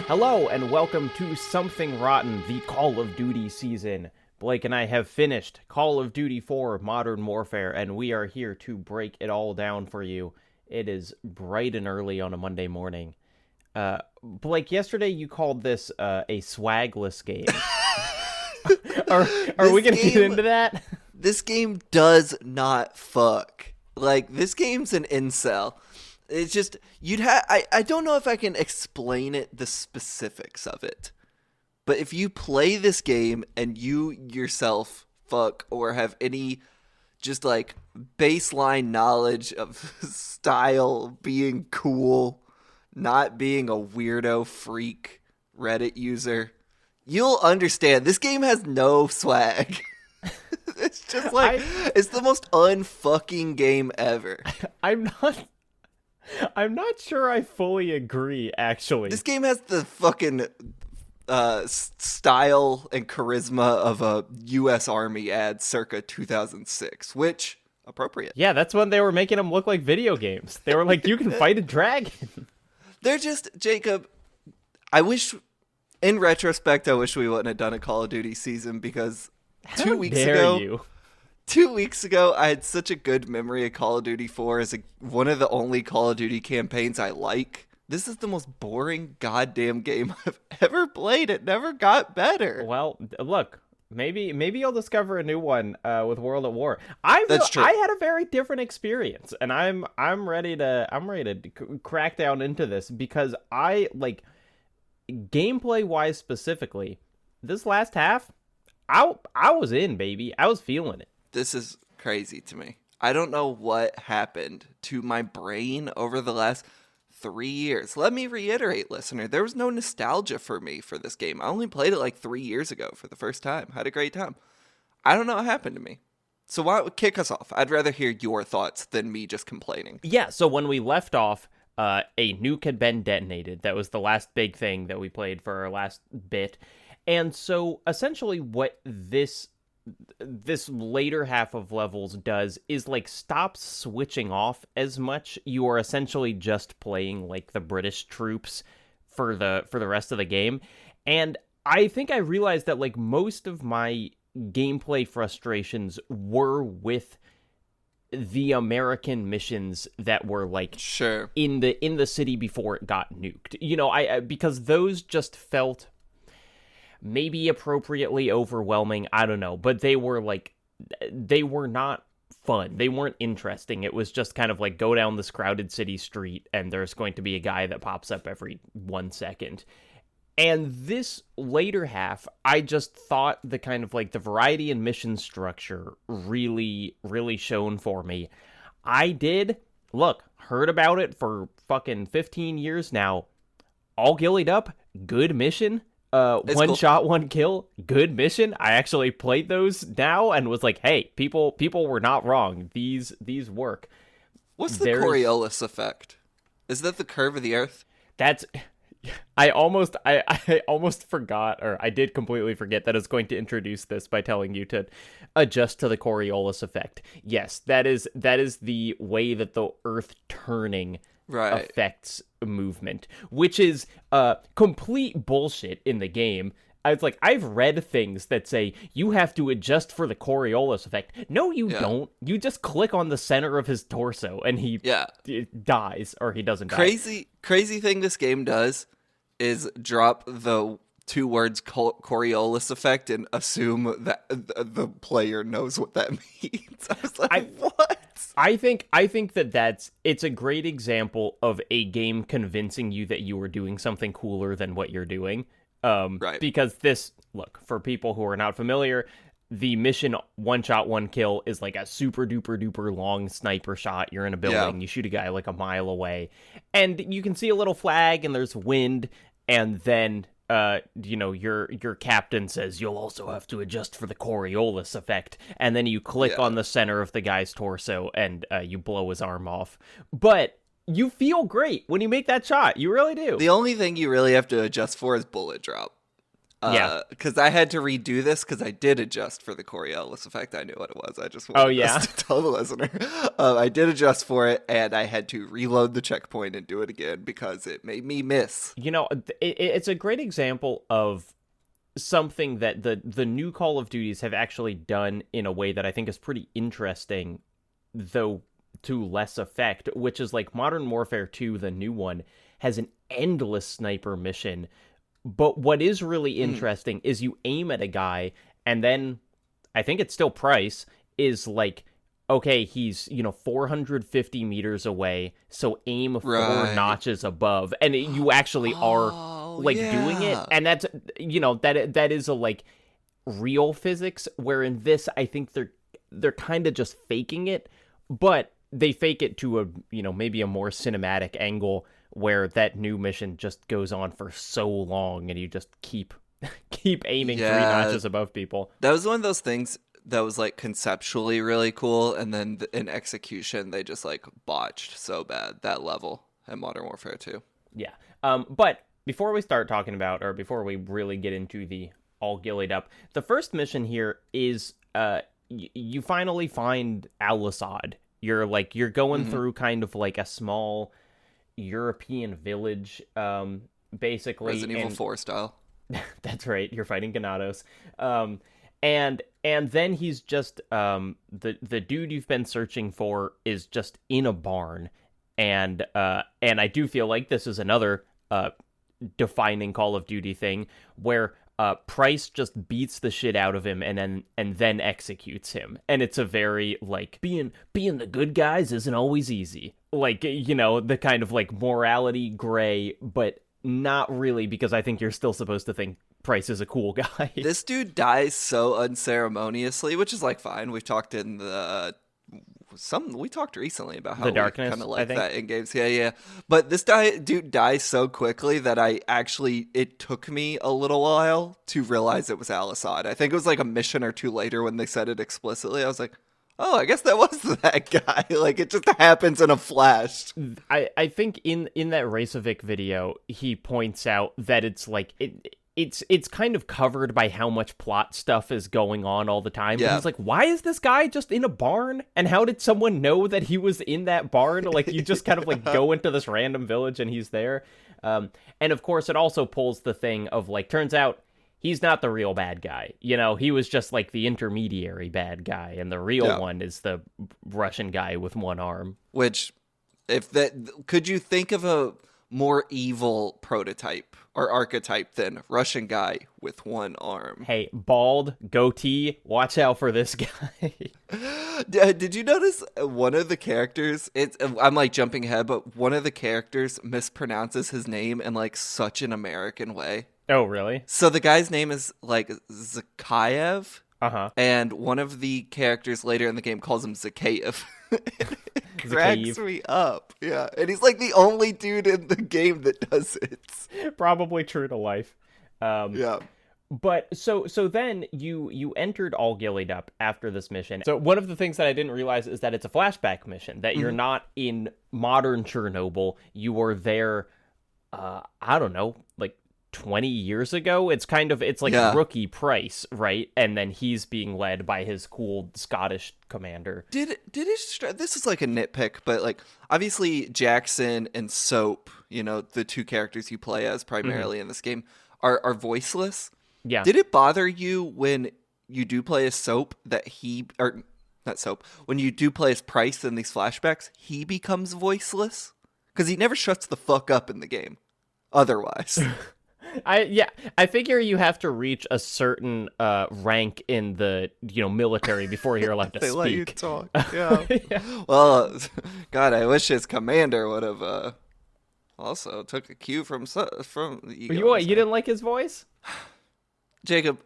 Hello and welcome to Something Rotten, the Call of Duty season. Blake and I have finished Call of Duty 4 Modern Warfare, and we are here to break it all down for you. It is bright and early on a Monday morning. Blake, yesterday you called this a swagless game. Are we going to get into that? This game does not fuck. Like, this game's an incel. It's just, I don't know if I can explain the specifics of it. But if you play this game and you yourself fuck or have any just like baseline knowledge of style, being cool, not being a weirdo freak Reddit user, you'll understand this game has no swag. It's just like, it's the most unfucking game ever. I'm not sure I fully agree, actually. This game has the fucking style and charisma of a U.S. Army ad circa 2006, which, appropriate. Yeah, that's when they were making them look like video games. They were like, you can fight a dragon. They're just, Jacob, I wish, in retrospect, I wish we wouldn't have done a Call of Duty season because How dare you? 2 weeks ago, I had such a good memory of Call of Duty 4 as one of the only Call of Duty campaigns I like. This is the most boring goddamn game I've ever played. It never got better. Well, look, maybe you'll discover a new one with World at War. That's true. I had a very different experience, and I'm ready to crack down into this because I like gameplay wise specifically. This last half, I was in, baby. I was feeling it. This is crazy to me. I don't know what happened to my brain over the last 3 years. Let me reiterate, listener, there was no nostalgia for me for this game. I only played it like 3 years ago for the first time. Had a great time. I don't know what happened to me. So why don't we kick us off? I'd rather hear your thoughts than me just complaining. Yeah, so when we left off, a nuke had been detonated. That was the last big thing that we played for our last bit. And so essentially what this later half of levels does is like stop switching off as much. You are essentially just playing like the British troops for the rest of the game. And I think I realized that like most of my gameplay frustrations were with the American missions that were like sure in the city before it got nuked. You know, I because those just felt maybe appropriately overwhelming, I don't know, but they were not fun. They weren't interesting. It was just kind of like go down this crowded city street and there's going to be a guy that pops up every 1 second. And this later half, I just thought the kind of like the variety and mission structure really, really shone for me. Heard about it for fucking 15 years now. All gillied up, good mission. One cool. Shot, one kill, good mission. I actually played those now and was like, hey, people were not wrong. These work. What's the Coriolis effect? Is that the curve of the Earth? I almost forgot, or I did completely forget that I was going to introduce this by telling you to adjust to the Coriolis effect. Yes, that is the way that the Earth turning affects movement, which is complete bullshit in the game. It's like, I've read things that say you have to adjust for the Coriolis effect. No, you don't. You just click on the center of his torso and he dies, or he doesn't die. Crazy thing this game does is drop the two words Coriolis effect and assume that the player knows what that means. I was like, what? I think that it's a great example of a game convincing you that you are doing something cooler than what you're doing. Because look, for people who are not familiar, the mission one shot, one kill is like a super duper duper long sniper shot. You're in a building, you shoot a guy like a mile away, and you can see a little flag and there's wind, and then your captain says you'll also have to adjust for the Coriolis effect, and then you click on the center of the guy's torso and you blow his arm off. But you feel great when you make that shot. You really do. The only thing you really have to adjust for is bullet drop. Yeah. Because I had to redo this because I did adjust for the Coriolis effect. I knew what it was. I just Oh, wanted yeah. this to tell the listener. I did adjust for it, and I had to reload the checkpoint and do it again because it made me miss. You know, it's a great example of something that the new Call of Duties have actually done in a way that I think is pretty interesting, though to less effect, which is like Modern Warfare 2, the new one, has an endless sniper mission. But what is really interesting is you aim at a guy, and then I think it's still Price is like, okay, he's 450 meters away, so aim 4 notches above, and you actually are like doing it, and that's that is a like real physics. Where in this, I think they're kind of just faking it, but they fake it to a maybe a more cinematic angle where that new mission just goes on for so long and you just keep aiming 3 notches above people. That was one of those things that was like conceptually really cool, and then in execution they just like botched so bad that level at Modern Warfare 2. Yeah. But before we start talking about, or before we really get into the all gillied up, the first mission here is you finally find Al-Assad. You're going through kind of like a small European village, basically. Resident Evil 4 style. That's right. You're fighting Ganados. And then he's just the dude you've been searching for is just in a barn, and I do feel like this is another defining Call of Duty thing where Price just beats the shit out of him and then executes him, and it's a very like being the good guys isn't always easy, like the kind of like morality gray, but not really, because I think you're still supposed to think Price is a cool guy. This dude dies so unceremoniously, which is like fine. We've talked in we talked recently about how the Darkness, kind of like that in games. Yeah. But this dude dies so quickly that it took me a little while to realize it was Al-Assad. I think it was like a mission or two later when they said it explicitly. I was like, oh, I guess that was that guy. Like, it just happens in a flash. I think in that Racevic video, he points out that it's like it's kind of covered by how much plot stuff is going on all the time. Yeah. He's like, why is this guy just in a barn? And how did someone know that he was in that barn? Like, you just kind of like go into this random village and he's there. And of course, it also pulls the thing of like, turns out he's not the real bad guy. He was just like the intermediary bad guy. And the real one is the Russian guy with one arm. Which, could you think of a more evil prototype or archetype than Russian guy with one arm? Hey, bald, goatee, watch out for this guy. Did you notice one of the characters, I'm like jumping ahead, but one of the characters mispronounces his name in like such an American way. Oh, really? So the guy's name is like Zakayev. Uh-huh. And one of the characters later in the game calls him Zakayev. It cracks me up. Yeah. And he's like the only dude in the game that does it. Probably true to life. Yeah. But so then you entered all gillied up after this mission. So one of the things that I didn't realize is that it's a flashback mission, that you're not in modern Chernobyl. You were there, I don't know, like 20 years ago. It's like rookie Price, right? And then he's being led by his cool Scottish commander. This is like a nitpick, but like obviously Jackson and Soap, the two characters you play as primarily in this game, are voiceless. Yeah. Did it bother you when you do play as Soap that when you do play as Price in these flashbacks, he becomes voiceless? Because he never shuts the fuck up in the game otherwise. I figure you have to reach a certain rank in the military before you're allowed to they speak. Let you talk. Yeah. Yeah. Well, God, I wish his commander would have also took a cue from you didn't like his voice, Jacob?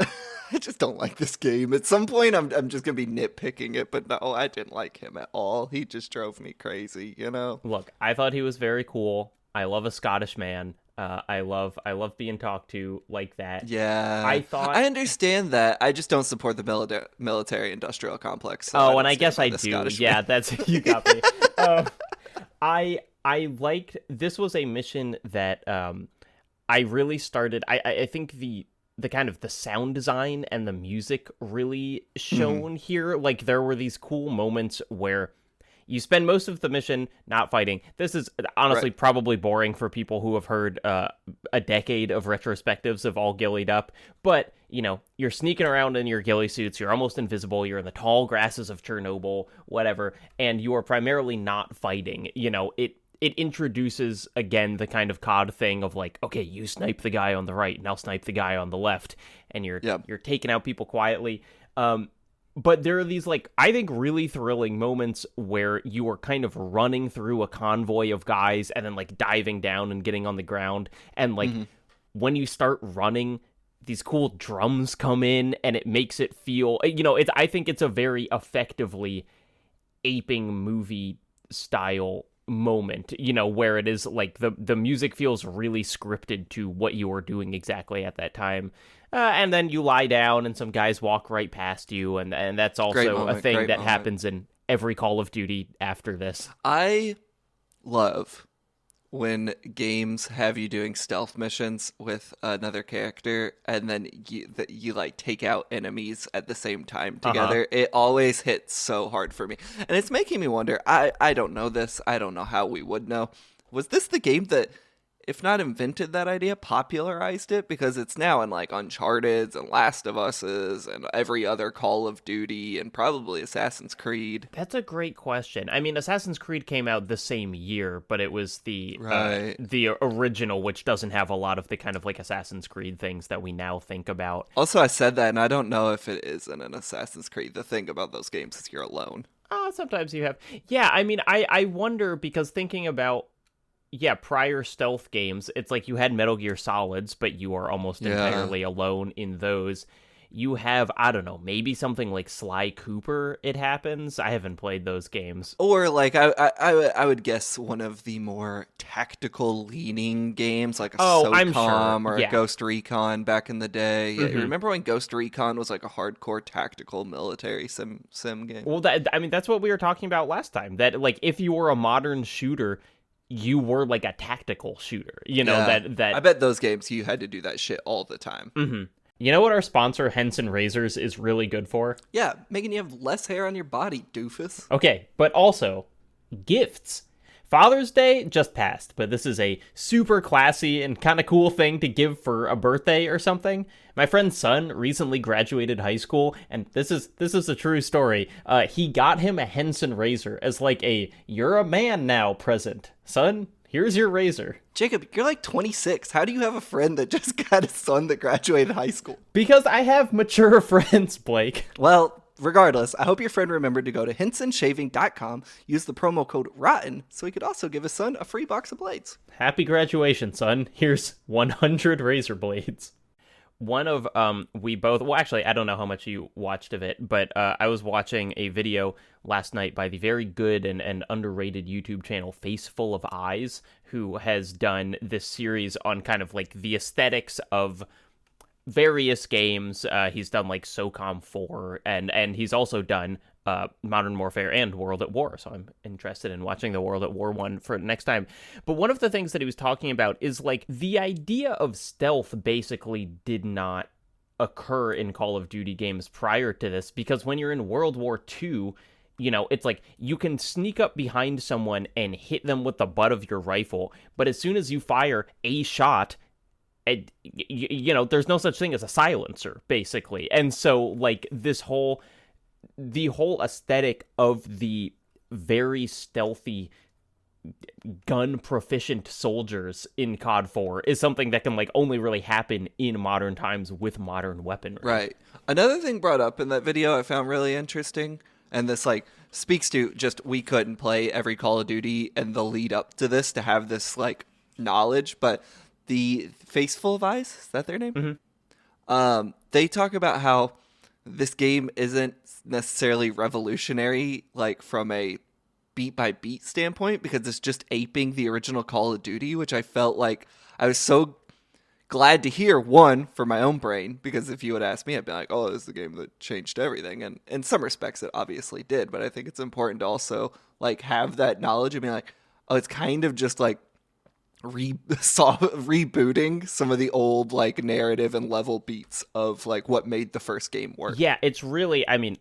I just don't like this game. At some point, I'm just gonna be nitpicking it, but no, I didn't like him at all. He just drove me crazy. Look, I thought he was very cool. I love a Scottish man. I love being talked to like that. Yeah. I understand that. I just don't support the military industrial complex. So and I guess I do. Yeah, you got me. I liked, this was a mission that I really started. I think the the kind of the sound design and the music really shown here. Like, there were these cool moments where you spend most of the mission not fighting. This is honestly probably boring for people who have heard a decade of retrospectives of all gillied up. But, you know, you're sneaking around in your ghillie suits. You're almost invisible. You're in the tall grasses of Chernobyl, whatever. And you are primarily not fighting. You know, it introduces, again, the kind of COD thing of like, okay, you snipe the guy on the right and I'll snipe the guy on the left. And you're taking out people quietly. But there are these, like, I think really thrilling moments where you are kind of running through a convoy of guys and then, like, diving down and getting on the ground. And, like, when you start running, these cool drums come in and it makes it feel, you know, I think it's a very effectively aping movie style moment, you know, where it is like the music feels really scripted to what you are doing exactly at that time. And then you lie down and some guys walk right past you, and that's also a thing that happens in every Call of Duty after this. I love when games have you doing stealth missions with another character, and then you like take out enemies at the same time together. It always hits so hard for me, and it's making me wonder. I don't know this. I don't know how we would know. Was this the game that, if not invented that idea, popularized it? Because it's now in like Uncharted's and Last of Us's and every other Call of Duty and probably Assassin's Creed. That's a great question. I mean, Assassin's Creed came out the same year, but it was the original, which doesn't have a lot of the kind of like Assassin's Creed things that we now think about. Also, I said that, and I don't know if it is in an Assassin's Creed. The thing about those games is you're alone. Sometimes you have. Yeah, I mean, I wonder, because thinking about prior stealth games, it's like you had Metal Gear Solids, but you are almost entirely alone in those. You have, I don't know, maybe something like Sly Cooper, it happens. I haven't played those games. Or like, I would guess one of the more tactical leaning games, like a SOCOM or a Ghost Recon back in the day. Yeah, you remember when Ghost Recon was like a hardcore tactical military sim game? Well, that's what we were talking about last time. That, like, if you were a modern shooter, you were like a tactical shooter, you know, that I bet those games you had to do that shit all the time. You know what our sponsor, Henson Razors, is really good for? Yeah, making you have less hair on your body, doofus. Okay, but also gifts. Father's Day just passed, but this is a super classy and kind of cool thing to give for a birthday or something. My friend's son recently graduated high school, and this is a true story. He got him a Henson razor as like a "you're a man now" present. Son, here's your razor. Jacob, you're like 26. How do you have a friend that just got a son that graduated high school? Because I have mature friends, Blake. Well, regardless, I hope your friend remembered to go to hensonshaving.com, use the promo code ROTTEN, so he could also give his son a free box of blades. Happy graduation, son. Here's 100 razor blades. One of, we both, well, actually, I don't know how much you watched of it, but I was watching a video last night by the very good and underrated YouTube channel Face Full of Eyes, who has done this series on kind of like the aesthetics of various games. He's done like SOCOM 4, and he's also done Modern Warfare and World at War, so I'm interested in watching the World at War one for next time. But one of the things that he was talking about is like the idea of stealth basically did not occur in Call of Duty games prior to this, because when you're in World War II, you know, it's like you can sneak up behind someone and hit them with the butt of your rifle, but as soon as you fire a shot, you know, there's no such thing as a silencer, basically. And so, like, the whole aesthetic of the very stealthy, gun-proficient soldiers in COD 4 is something that can, like, only really happen in modern times with modern weaponry. Right. Another thing brought up in that video I found really interesting, and this, like, speaks to just we couldn't play every Call of Duty and the lead up to this to have this, like, knowledge, but the Face Full of Eyes, is that their name? They talk about how this game isn't necessarily revolutionary, like from a beat by beat standpoint, because it's just aping the original Call of Duty, which I felt like I was so glad to hear, one, for my own brain, because if you would ask me, I'd be like, oh, this is the game that changed everything. And in some respects, it obviously did, but I think it's important to also like have that knowledge and be like, oh, it's kind of just like rebooting some of the old like narrative and level beats of like what made the first game work. Yeah, it's really, I mean,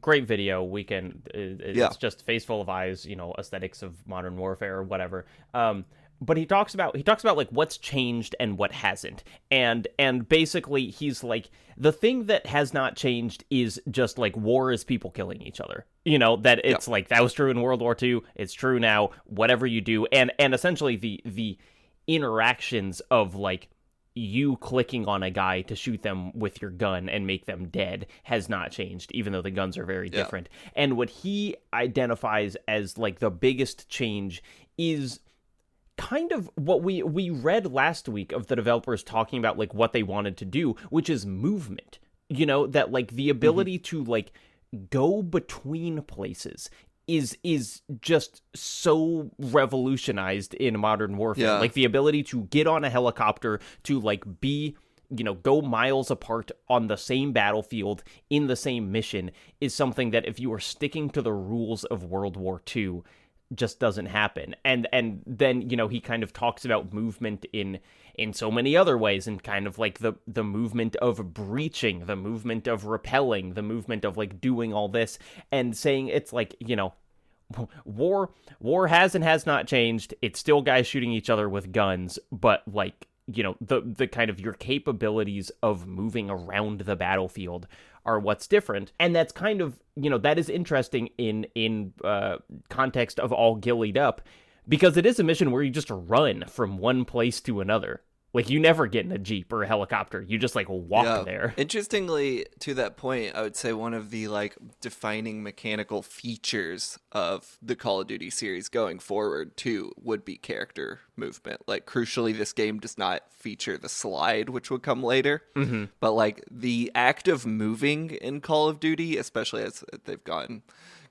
great video. It's just face full of eyes, aesthetics of Modern Warfare or whatever. But he talks about like what's changed and what hasn't, and basically he's like, the thing that has not changed is just like war is people killing each other. That it's like that was true in World War II. It's true now. Whatever you do, and essentially the interactions of like you clicking on a guy to shoot them with your gun and make them dead has not changed, even though the guns are very different. And what he identifies as like the biggest change is kind of what we read last week of the developers talking about like what they wanted to do, which is movement. That like the ability to like go between places is just so revolutionized in Modern Warfare. Yeah. Like the ability to get on a helicopter, to like be, go miles apart on the same battlefield in the same mission is something that if you are sticking to the rules of World War II, just doesn't happen. And then he kind of talks about movement in so many other ways, and kind of like the movement of breaching, the movement of repelling, the movement of like doing all this, and saying it's like, war has and has not changed. It's still guys shooting each other with guns, but like, the kind of your capabilities of moving around the battlefield are what's different. And that's kind of, that is interesting in context of All Gillied Up, because it is a mission where you just run from one place to another. Like, you never get in a Jeep or a helicopter. You just, like, walk there. Interestingly, to that point, I would say one of the, like, defining mechanical features of the Call of Duty series going forward, too, would be character movement. Like, crucially, this game does not feature the slide, which would come later. Mm-hmm. But, like, the act of moving in Call of Duty, especially as they've gone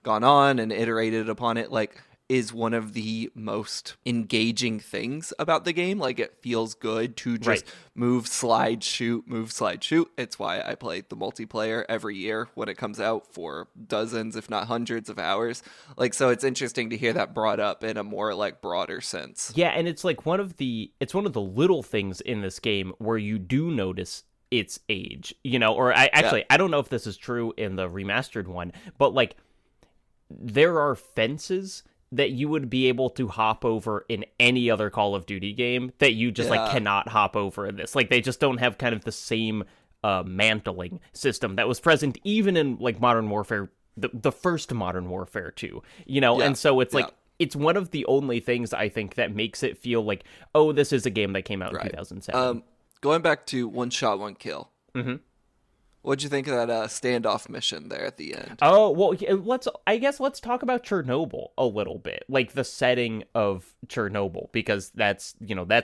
on and iterated upon it, like, is one of the most engaging things about the game. Like, it feels good to just move, slide, shoot, move, slide, shoot. It's why I play the multiplayer every year when it comes out for dozens, if not hundreds of hours. Like, so it's interesting to hear that brought up in a more like broader sense. Yeah, and it's like one of the little things in this game where you do notice its age, or I don't know if this is true in the remastered one, but like there are fences that you would be able to hop over in any other Call of Duty game that you just like cannot hop over in this. Like, they just don't have kind of the same mantling system that was present even in like Modern Warfare, the first Modern Warfare 2, and so it's like it's one of the only things I think that makes it feel like, oh, this is a game that came out in 2007. Going back to One Shot, One Kill. Mm-hmm. What'd you think of that standoff mission there at the end? Oh, well, let's talk about Chernobyl a little bit, like the setting of Chernobyl, because that's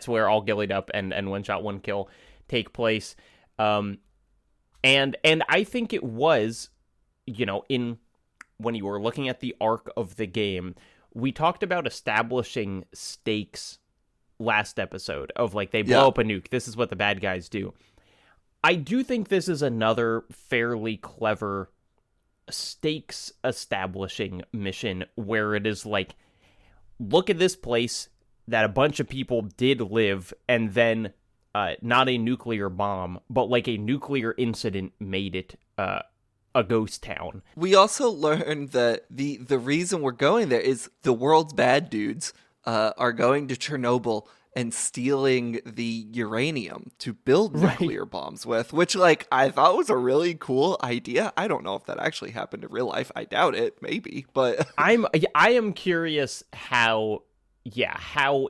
where All Gillied Up and One Shot, One Kill take place. And I think it was, in when you were looking at the arc of the game, we talked about establishing stakes last episode of like, they blow up a nuke. This is what the bad guys do. I do think this is another fairly clever stakes establishing mission where it is like, look at this place that a bunch of people did live, and then not a nuclear bomb, but like a nuclear incident made it a ghost town. We also learned that the reason we're going there is the world's bad dudes are going to Chernobyl and stealing the uranium to build nuclear bombs with, which, like, I thought was a really cool idea. I don't know if that actually happened in real life. I doubt it, maybe, but I am curious how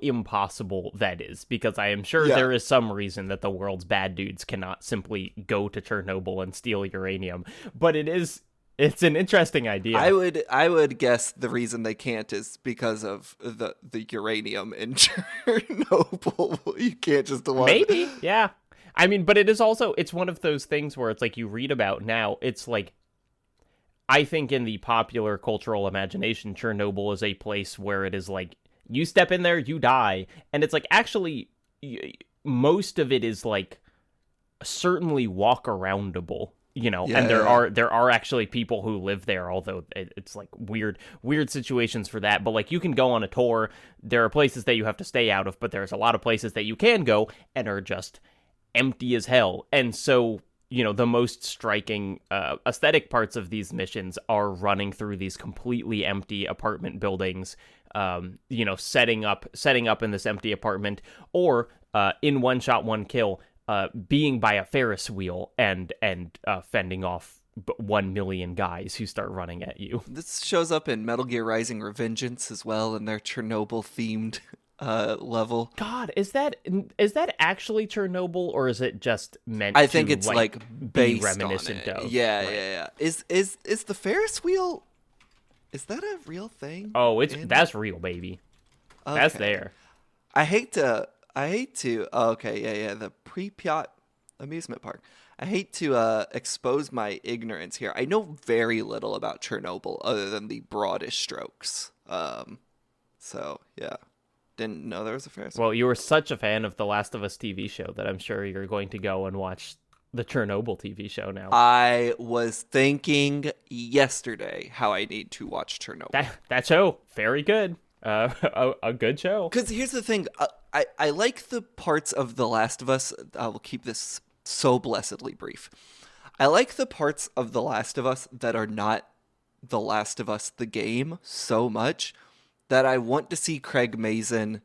impossible that is, because I am sure there is some reason that the world's bad dudes cannot simply go to Chernobyl and steal uranium, but it's an interesting idea. I would guess the reason they can't is because of the uranium in Chernobyl. You can't just maybe, yeah. I mean, but it's one of those things where it's like, you read about now, it's like, I think in the popular cultural imagination, Chernobyl is a place where it is like, you step in there, you die. And it's like, actually, most of it is like certainly walk-aroundable. And there are actually people who live there, although it's like weird situations for that. But like you can go on a tour. There are places that you have to stay out of, but there's a lot of places that you can go and are just empty as hell. And so, the most striking aesthetic parts of these missions are running through these completely empty apartment buildings, setting up in this empty apartment, or in one shot, one kill, being by a Ferris wheel and fending off 1 million guys who start running at you. This shows up in Metal Gear Rising Revengeance as well, in their Chernobyl-themed level. God, is that actually Chernobyl, or is it just meant I think it's like be based reminiscent on it. of? Yeah. Is the Ferris wheel, is that a real thing? Oh, that's real, baby. Okay. That's there. I hate to oh, okay, yeah, the Pripyat amusement park. I hate to expose my ignorance here. I know very little about Chernobyl other than the broadest strokes. So yeah. Didn't know there was a Ferris wheel. Well, you were such a fan of the Last of Us TV show that I'm sure you're going to go and watch the Chernobyl TV show now. I was thinking yesterday how I need to watch Chernobyl. That show, very good. A good show. Because here's the thing. I like the parts of The Last of Us. I will keep this so blessedly brief. I like the parts of The Last of Us that are not The Last of Us the game so much that I want to see Craig Mazin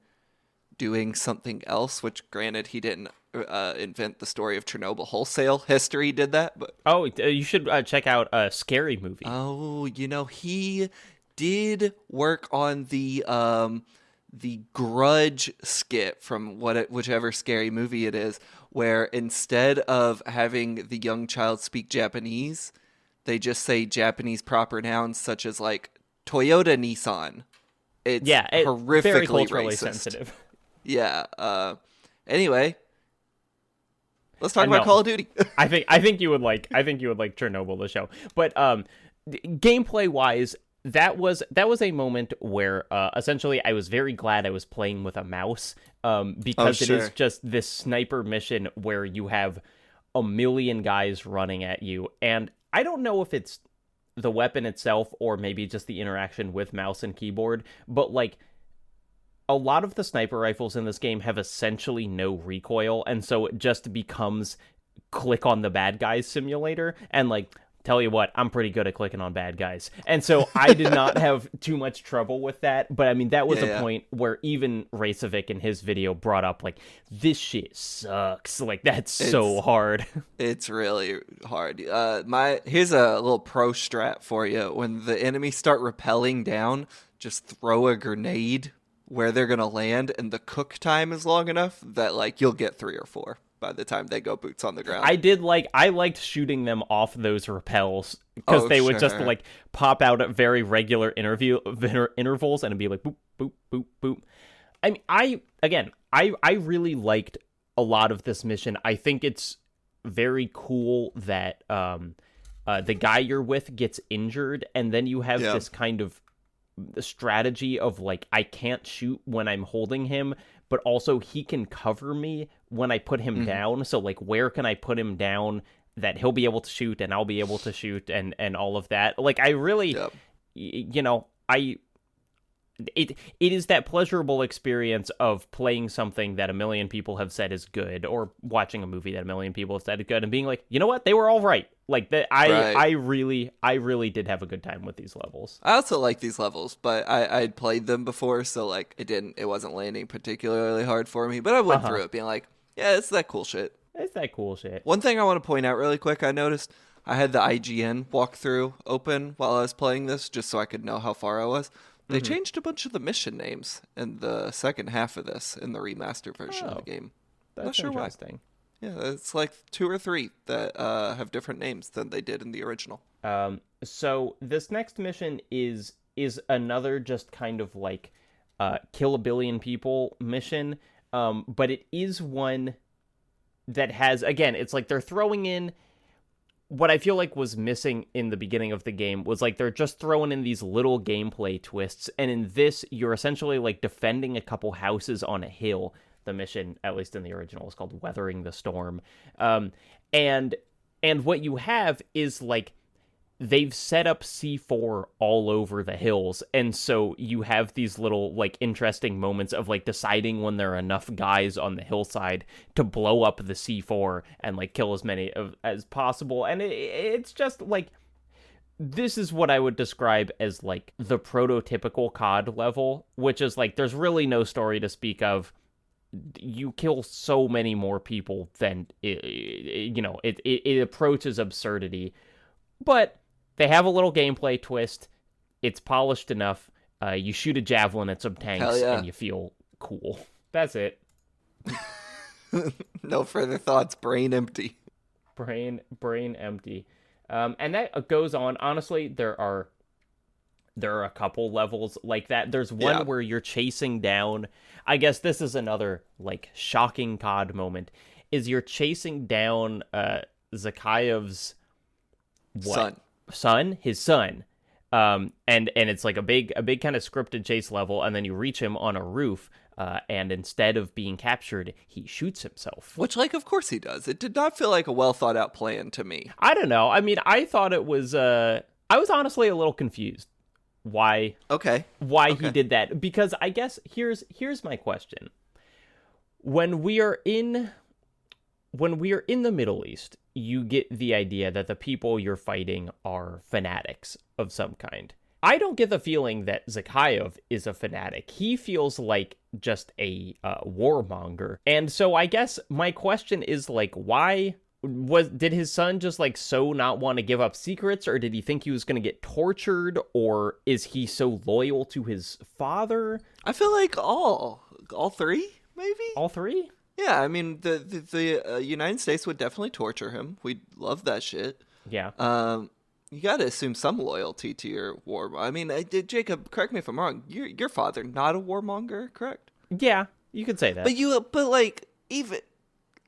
doing something else, which granted he didn't invent the story of Chernobyl wholesale. History did that. But you should check out a Scary Movie. Oh, he did work on the Grudge skit from whichever Scary Movie it is, where instead of having the young child speak Japanese, they just say Japanese proper nouns such as like Toyota, Nissan. It's horrifically very culturally racist. Sensitive. Yeah. Anyway, let's talk about Call of Duty. I think you would like Chernobyl, the show. But gameplay wise, that was a moment where essentially I was very glad I was playing with a mouse, because it is just this sniper mission where you have 1 million guys running at you, and I don't know if it's the weapon itself or maybe just the interaction with mouse and keyboard, but like a lot of the sniper rifles in this game have essentially no recoil, and so it just becomes click on the bad guys simulator. And like, tell you what, I'm pretty good at clicking on bad guys, and so I did not have too much trouble with that. But I mean, that was a point where even Racevic in his video brought up like, this shit sucks, like that's so hard. It's really hard. Here's a little pro strat for you. When the enemies start rappelling down, just throw a grenade where they're gonna land, and the cook time is long enough that like you'll get 3 or 4 by the time they go boots on the ground. I liked shooting them off those rappels, because they would just like pop out at very regular intervals, and it'd be like boop boop boop boop. I mean, I really liked a lot of this mission. I think it's very cool that the guy you're with gets injured, and then you have this kind of strategy of like, I can't shoot when I'm holding him, but also he can cover me when I put him down. So like, where can I put him down that he'll be able to shoot and I'll be able to shoot, and all of that. Like, I really, it is that pleasurable experience of playing something that 1 million people have said is good, or watching a movie that 1 million people have said is good, and being like, you know what, they were all right. Like that, I really did have a good time with these levels. I also like these levels, but I'd played them before, so like it wasn't landing particularly hard for me. But I went through it being like, yeah, it's that cool shit. It's that cool shit. One thing I want to point out really quick, I noticed I had the IGN walkthrough open while I was playing this, just so I could know how far I was. They changed a bunch of the mission names in the second half of this, in the remastered version of the game. That's not sure interesting. Why. Yeah, it's like 2 or 3 that have different names than they did in the original. So this next mission is another just kind of like kill 1 billion people mission, but it is one that has, again, it's like they're throwing in what I feel like was missing in the beginning of the game, was like they're just throwing in these little gameplay twists, and in this you're essentially like defending a couple houses on a hill. The mission, at least in the original, is called Weathering the Storm. And And what you have is, like, they've set up C4 all over the hills, and so you have these little, like, interesting moments of, like, deciding when there are enough guys on the hillside to blow up the C4 and, like, kill as many as possible. And it's just, like, this is what I would describe as, like, the prototypical COD level, which is, like, there's really no story to speak of. You kill so many more people than, it approaches absurdity. But they have a little gameplay twist. It's polished enough. You shoot a javelin at some tanks, and you feel cool. That's it. No further thoughts. Brain empty. Brain empty. And that goes on. Honestly, there are a couple levels like that. There's one where you're chasing down. I guess this is another, like, shocking COD moment. Is you're chasing down Zakhaev's his son. And it's like a big kind of scripted chase level, and then you reach him on a roof, and instead of being captured, he shoots himself. Which, like, of course he does. It did not feel like a well thought out plan to me. I don't know. I mean, I thought it was, I was honestly a little confused why he did that, because I guess here's my question. When we are in the Middle East, you get the idea that the people you're fighting are fanatics of some kind. I don't get the feeling that Zakhaev is a fanatic. He feels like just a warmonger. And so I guess my question is, like, why did his son just, like, so not want to give up secrets, or did he think he was going to get tortured, or is he so loyal to his father? I feel like all three, maybe? All three? Yeah, I mean, the United States would definitely torture him. We'd love that shit. Yeah. You got to assume some loyalty to your war. I mean, Jacob, correct me if I'm wrong. Your father not a warmonger, correct? Yeah, you could say that. But like, even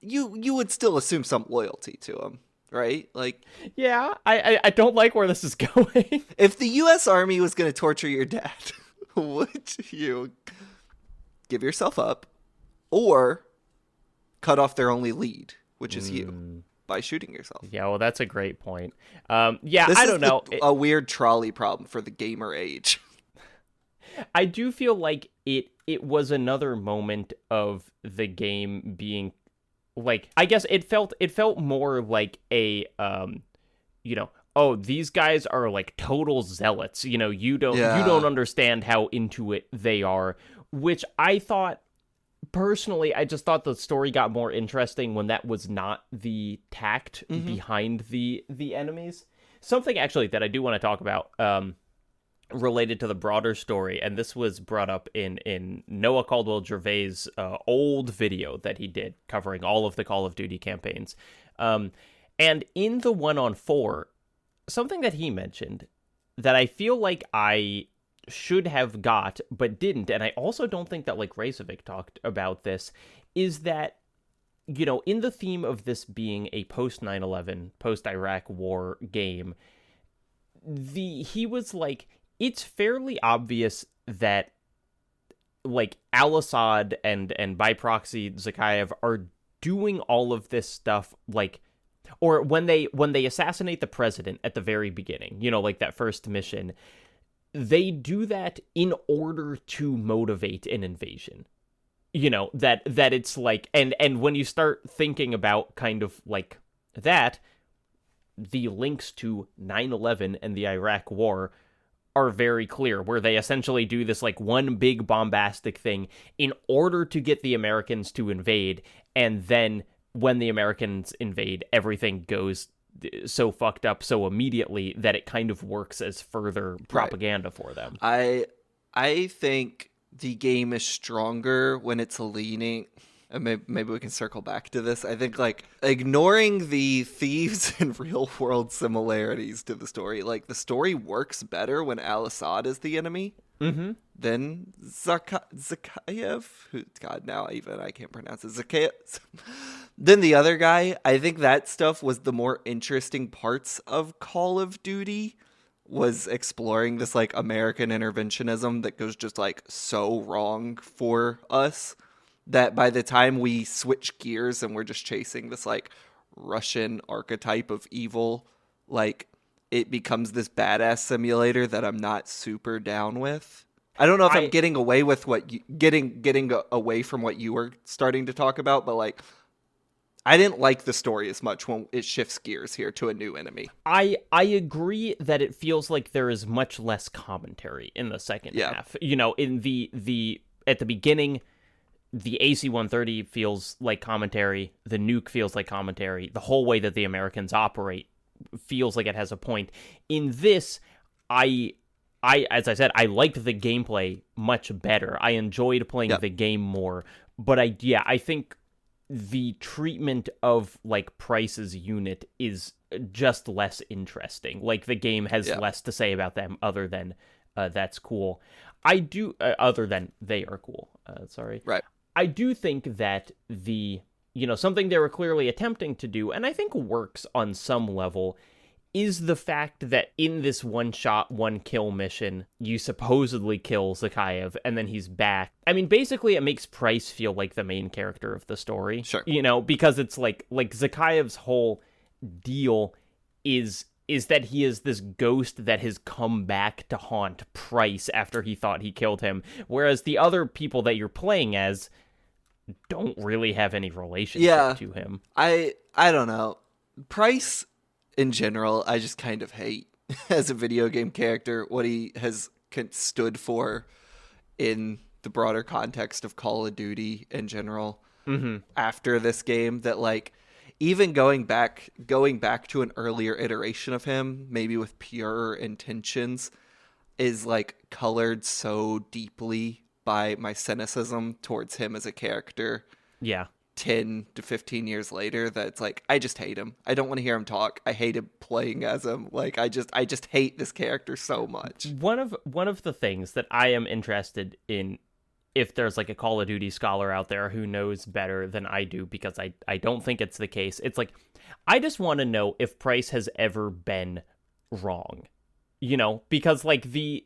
you would still assume some loyalty to him, right? Like, yeah, I don't like where this is going. If the U.S. Army was going to torture your dad, would you give yourself up, or cut off their only lead, which is you, by shooting yourself? Yeah, well, that's a great point. I don't know. A weird trolley problem for the gamer age. I do feel like it was another moment of the game being, like, I guess it felt more like a, oh, these guys are, like, total zealots. You don't understand how into it they are, which I thought, personally, I just thought the story got more interesting when that was not the tact behind the enemies. Something, actually, that I do want to talk about, related to the broader story, and this was brought up in Noah Caldwell-Gervais' old video that he did covering all of the Call of Duty campaigns. And in the 1-on-4, something that he mentioned that I feel like I should have got but didn't, and I also don't think that, like, Rezovic talked about this, is that, in the theme of this being a post 9/11, post Iraq war game, he was like, it's fairly obvious that, like, Al-Assad and by proxy Zakhaev are doing all of this stuff, like, or when they assassinate the president at the very beginning, like that first mission, they do that in order to motivate an invasion. That it's like, and when you start thinking about kind of like that, the links to 9/11 and the Iraq war are very clear, where they essentially do this, like, one big bombastic thing in order to get the Americans to invade, and then when the Americans invade, everything goes so fucked up so immediately that it kind of works as further propaganda for them. I think the game is stronger when it's leaning, and maybe we can circle back to this. I think, like, ignoring the thieves and real world similarities to the story, like, the story works better when Al-Assad is the enemy than Zakhaev, who, God, now even I can't pronounce it, Zakhaev. Then the other guy. I think that stuff was the more interesting parts of Call of Duty, was exploring this, like, American interventionism that goes just, like, so wrong for us, that by the time we switch gears and we're just chasing this, like, Russian archetype of evil, like it becomes this badass simulator that I'm not super down with. I don't know if I'm getting away with getting away from what you were starting to talk about, but like I didn't like the story as much when it shifts gears here to a new enemy. I agree that it feels like there is much less commentary in the second half. You know, in the at the beginning, the AC-130 feels like commentary, the nuke feels like commentary, the whole way that the Americans operate feels like it has a point. In this, I as I said, I liked the gameplay much better. I enjoyed playing the game more, but I think the treatment of like Price's unit is just less interesting. Like the game has less to say about them other than that's cool. I do other than they are cool. Sorry. Right. I do think that something they were clearly attempting to do, and I think works on some level, is the fact that in this one-shot, one-kill mission, you supposedly kill Zakhaev, and then he's back. I mean, basically, it makes Price feel like the main character of the story. Sure. Because it's like Zakhaev's whole deal is that he is this ghost that has come back to haunt Price after he thought he killed him, whereas the other people that you're playing as don't really have any relationship to him. I don't know. Price, in general, I just kind of hate as a video game character what he has stood for in the broader context of Call of Duty in general. After this game, that like even going back to an earlier iteration of him, maybe with pure intentions, is like colored so deeply by my cynicism towards him as a character. Yeah. 10 to 15 years later, that it's like I just hate him. I don't want to hear him talk. I hate him playing as him. Like I just hate this character so much. One of the things that I am interested in, if there's like a Call of Duty scholar out there who knows better than I do, because I don't think it's the case. It's like I just want to know if Price has ever been wrong. Because like the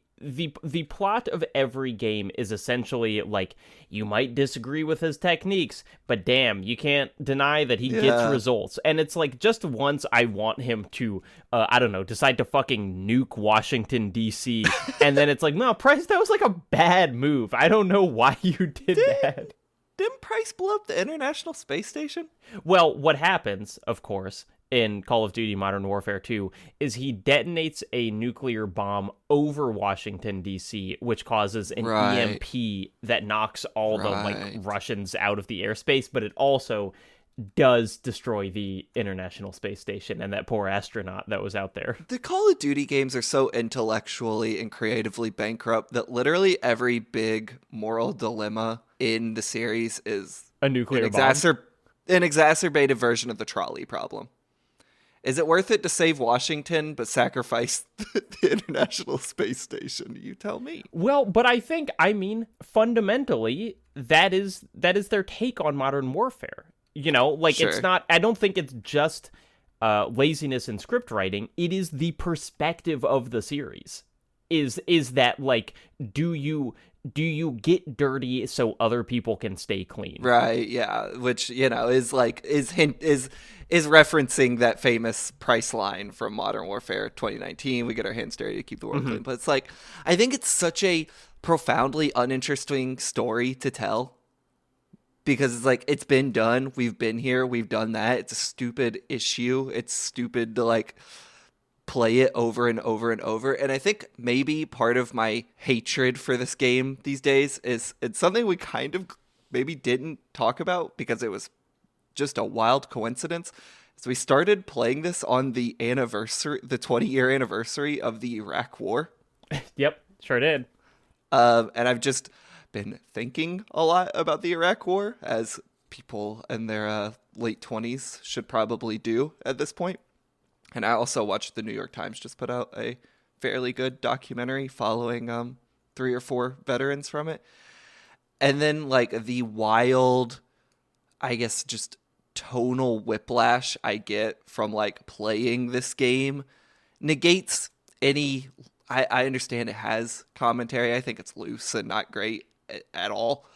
plot of every game is essentially like, you might disagree with his techniques, but damn, you can't deny that he gets results. And it's like, just once I want him to, decide to fucking nuke Washington, D.C. And then it's like, no, Price, that was like a bad move. I don't know why you did that. Didn't Price blow up the International Space Station? Well, what happens, of course, in Call of Duty Modern Warfare 2 is he detonates a nuclear bomb over Washington, D.C., which causes an EMP that knocks all the like Russians out of the airspace, but it also does destroy the International Space Station and that poor astronaut that was out there. The Call of Duty games are so intellectually and creatively bankrupt that literally every big moral dilemma in the series is a nuclear bomb. An exacerbated version of the trolley problem. Is it worth it to save Washington but sacrifice the International Space Station? You tell me. Well, but I fundamentally, that is their take on modern warfare. It's not, I don't think it's just laziness in script writing. It is the perspective of the series. Is that like, do you get dirty so other people can stay clean? Right, yeah. Which, is like is referencing that famous Price line from Modern Warfare 2019. We get our hands dirty to keep the world clean. But it's like, I think it's such a profoundly uninteresting story to tell. Because it's like, it's been done. We've been here. We've done that. It's a stupid issue. It's stupid to like play it over and over and over. And I think maybe part of my hatred for this game these days is it's something we kind of maybe didn't talk about because it was just a wild coincidence. So we started playing this on the 20-year anniversary of the Iraq War. Yep, sure did. And I've just been thinking a lot about the Iraq War, as people in their late 20s should probably do at this point. And I also watched the New York Times just put out a fairly good documentary following 3 or 4 veterans from it. And then like the wild, I guess, just tonal whiplash I get from like playing this game negates any. I understand it has commentary. I think it's loose and not great at all.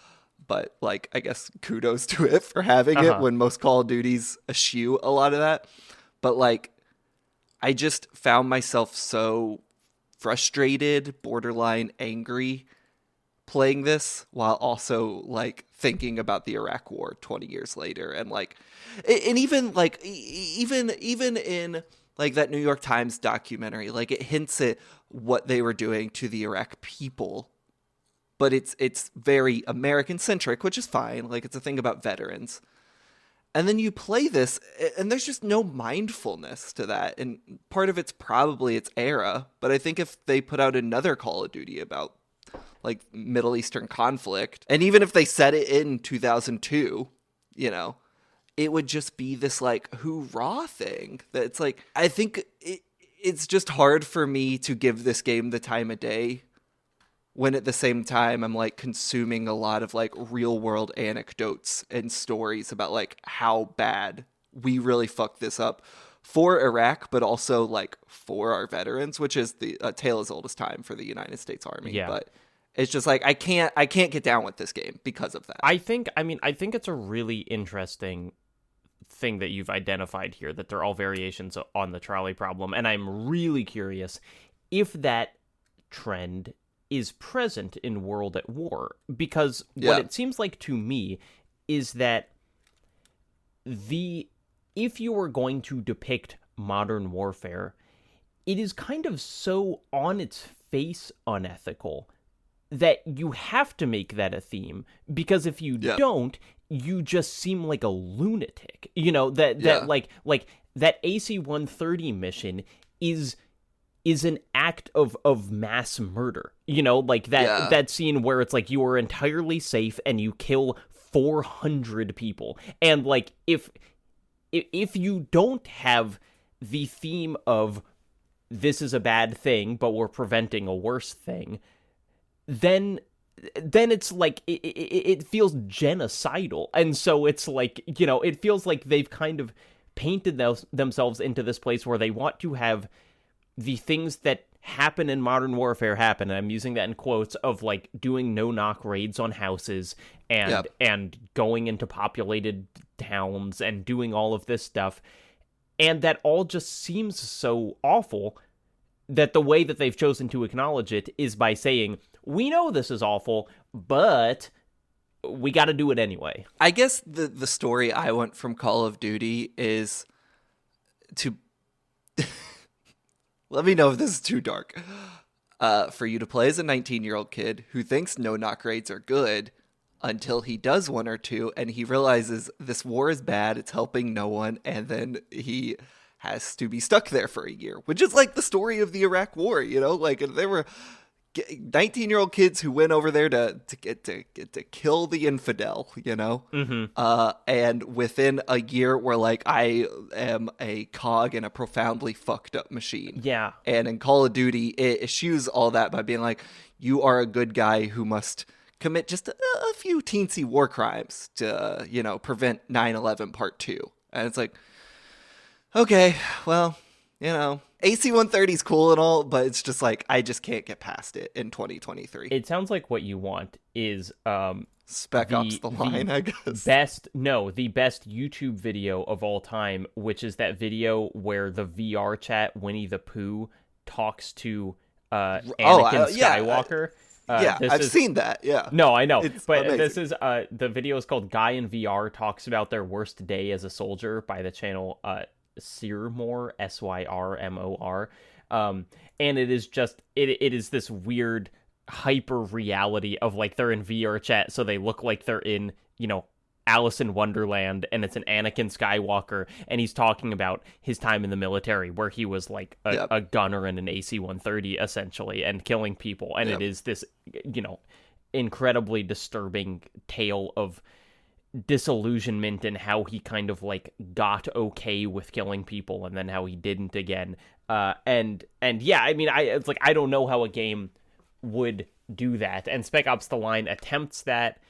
but like I guess kudos to it for having it when most Call of Duties eschew a lot of that. But like I just found myself so frustrated, borderline angry playing this while also like thinking about the Iraq War 20 years later, and like and even like even in like that New York Times documentary, like it hints at what they were doing to the Iraq people, but it's very American centric, which is fine. Like it's a thing about veterans. And then you play this, and there's just no mindfulness to that. And part of it's probably its era, but I think if they put out another Call of Duty about like Middle Eastern conflict, and even if they set it in 2002, you know, it would just be this like hoorah thing that it's like, I think it's just hard for me to give this game the time of day when at the same time I'm like consuming a lot of like real world anecdotes and stories about like how bad we really fucked this up for Iraq, but also like for our veterans, which is the tale as old as time for the United States Army. Yeah. But it's just like I can't get down with this game because of that. I think it's a really interesting thing that you've identified here, that they're all variations on the trolley problem, and I'm really curious if that trend is present in World at War, because what it seems like to me is that if you were going to depict modern warfare, it is kind of so on its face unethical that you have to make that a theme, because if you don't, you just seem like a lunatic. You know, that like that AC-130 mission is an act of mass murder. You know, like that scene where it's like you are entirely safe and you kill 400 people. And like if you don't have the theme of this is a bad thing, but we're preventing a worse thing, then it's like it feels genocidal. And so it's like, you know, it feels like they've kind of painted themselves into this place where they want to have the things that happen in modern warfare happen, and I'm using that in quotes, of like doing no-knock raids on houses and going into populated towns and doing all of this stuff. And that all just seems so awful that the way that they've chosen to acknowledge it is by saying, we know this is awful, but we got to do it anyway. I guess the story I want from Call of Duty is to... Let me know if this is too dark. For you to play as a 19-year-old kid who thinks no-knock raids are good until he does one or two and he realizes this war is bad, it's helping no one, and then he has to be stuck there for a year, which is like the story of the Iraq War, you know? Like, there were 19-year-old kids who went over there to kill the infidel, you know? Mm-hmm. And within a year, we're like, I am a cog in a profoundly fucked up machine. Yeah. And in Call of Duty, it eschews all that by being like, you are a good guy who must commit just a few teensy war crimes to, you know, prevent 9/11 Part 2. And it's like, okay, well, you know, AC-130 is cool and all, but it's just like, I just can't get past it in 2023. It sounds like what you want is Spec Ops The Line, I guess. The best YouTube video of all time, which is that video where the VR chat Winnie the Pooh talks to Anakin Skywalker. I've seen that, yeah. No, I know. It's but amazing. This is, the video is called Guy in VR Talks About Their Worst Day as a Soldier by the channel Syrmor, Syrmor. And it is just, it is this weird hyper reality of like they're in VR chat, so they look like they're in, you know, Alice in Wonderland, and it's an Anakin Skywalker, and he's talking about his time in the military where he was like a gunner in an AC-130 essentially and killing people. And it is this, you know, incredibly disturbing tale of disillusionment and how he kind of like got okay with killing people and then how he didn't again. And yeah, I mean, it's like, I don't know how a game would do that. And Spec Ops The Line attempts that.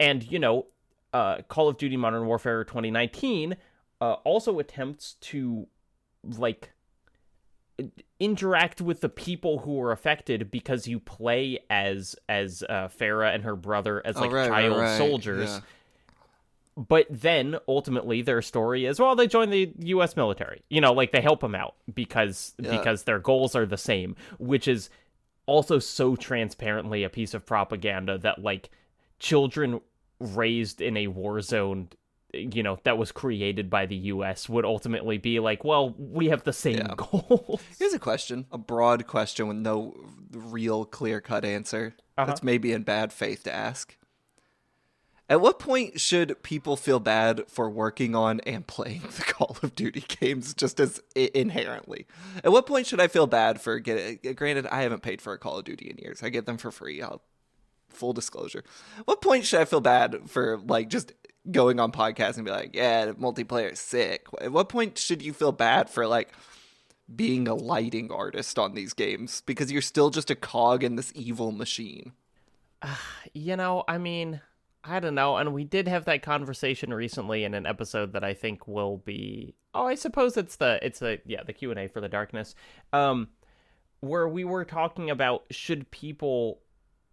And, you know, Call of Duty Modern Warfare 2019 also attempts to, like, interact with the people who are affected because you play as Farah and her brother as like child soldiers. Yeah. But then ultimately their story is, well, they join the U.S. military. You know, like they help them out because their goals are the same, which is also so transparently a piece of propaganda that like children raised in a war zone, you know, that was created by the U.S. would ultimately be like, well, we have the same goals. Here's a question, a broad question with no real clear-cut answer. That's maybe in bad faith to ask. At what point should people feel bad for working on and playing the Call of Duty games just as inherently? At what point should I feel bad for granted, I haven't paid for a Call of Duty in years. I get them for free. Full disclosure. At what point should I feel bad for like just going on podcasts and be like, yeah, the multiplayer is sick? At what point should you feel bad for like being a lighting artist on these games? Because you're still just a cog in this evil machine. You know, I mean, I don't know, and we did have that conversation recently in an episode that I think will be, I suppose it's the Q&A for the Darkness, where we were talking about should people,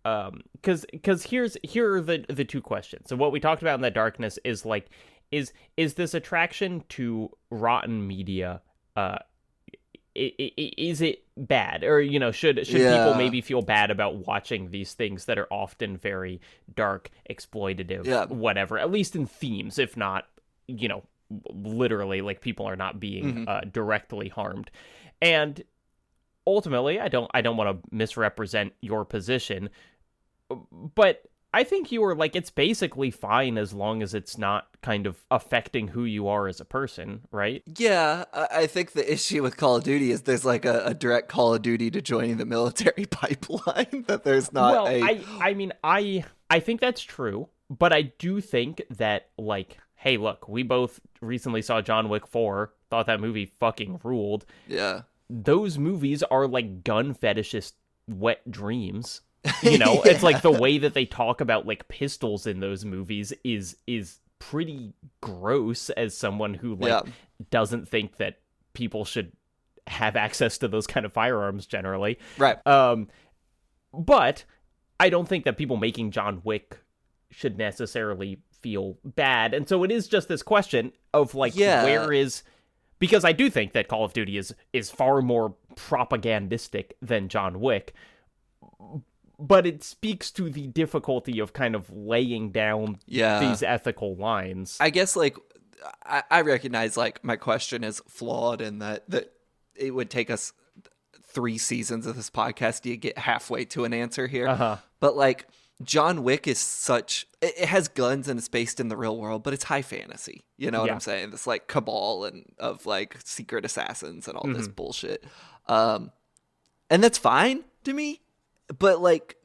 because here are the two questions. So what we talked about in the Darkness is like, is this attraction to rotten media, is it bad, or you know, should people maybe feel bad about watching these things that are often very dark, exploitative, whatever, at least in themes, if not, you know, literally, like people are not being directly harmed. And ultimately, I don't want to misrepresent your position, but I think you were like, it's basically fine as long as it's not kind of affecting who you are as a person, right? Yeah, I think the issue with Call of Duty is there's like a direct Call of Duty to joining the military pipeline that there's not I mean, I think that's true, but I do think that, like, hey, look, we both recently saw John Wick 4, thought that movie fucking ruled. Yeah. Those movies are like gun fetishist wet dreams. You know, it's like the way that they talk about like pistols in those movies is pretty gross as someone who like doesn't think that people should have access to those kind of firearms generally. Right. But I don't think that people making John Wick should necessarily feel bad. And so it is just this question of like, where is, because I do think that Call of Duty is far more propagandistic than John Wick. But it speaks to the difficulty of kind of laying down these ethical lines. I guess, like, I recognize, like, my question is flawed in that it would take us 3 seasons of this podcast to get halfway to an answer here. But, like, John Wick is such... It has guns and it's based in the real world, but it's high fantasy. You know what I'm saying? This, like, cabal and of, like, secret assassins and all this bullshit. And that's fine to me. But, like,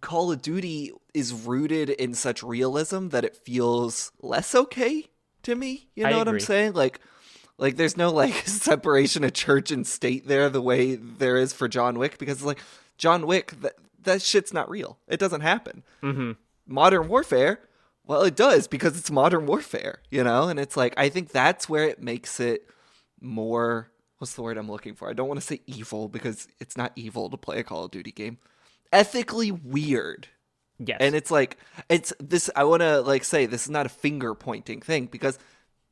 Call of Duty is rooted in such realism that it feels less okay to me. You know what I'm saying? Like there's no, like, separation of church and state there the way there is for John Wick. Because, like, John Wick, that shit's not real. It doesn't happen. Modern warfare, well, it does because it's modern warfare, you know? And it's like, I think that's where it makes it more... What's the word I'm looking for? I don't want to say evil because it's not evil to play a Call of Duty game. Ethically weird. Yes. And it's like, it's this, I want to like say this is not a finger pointing thing because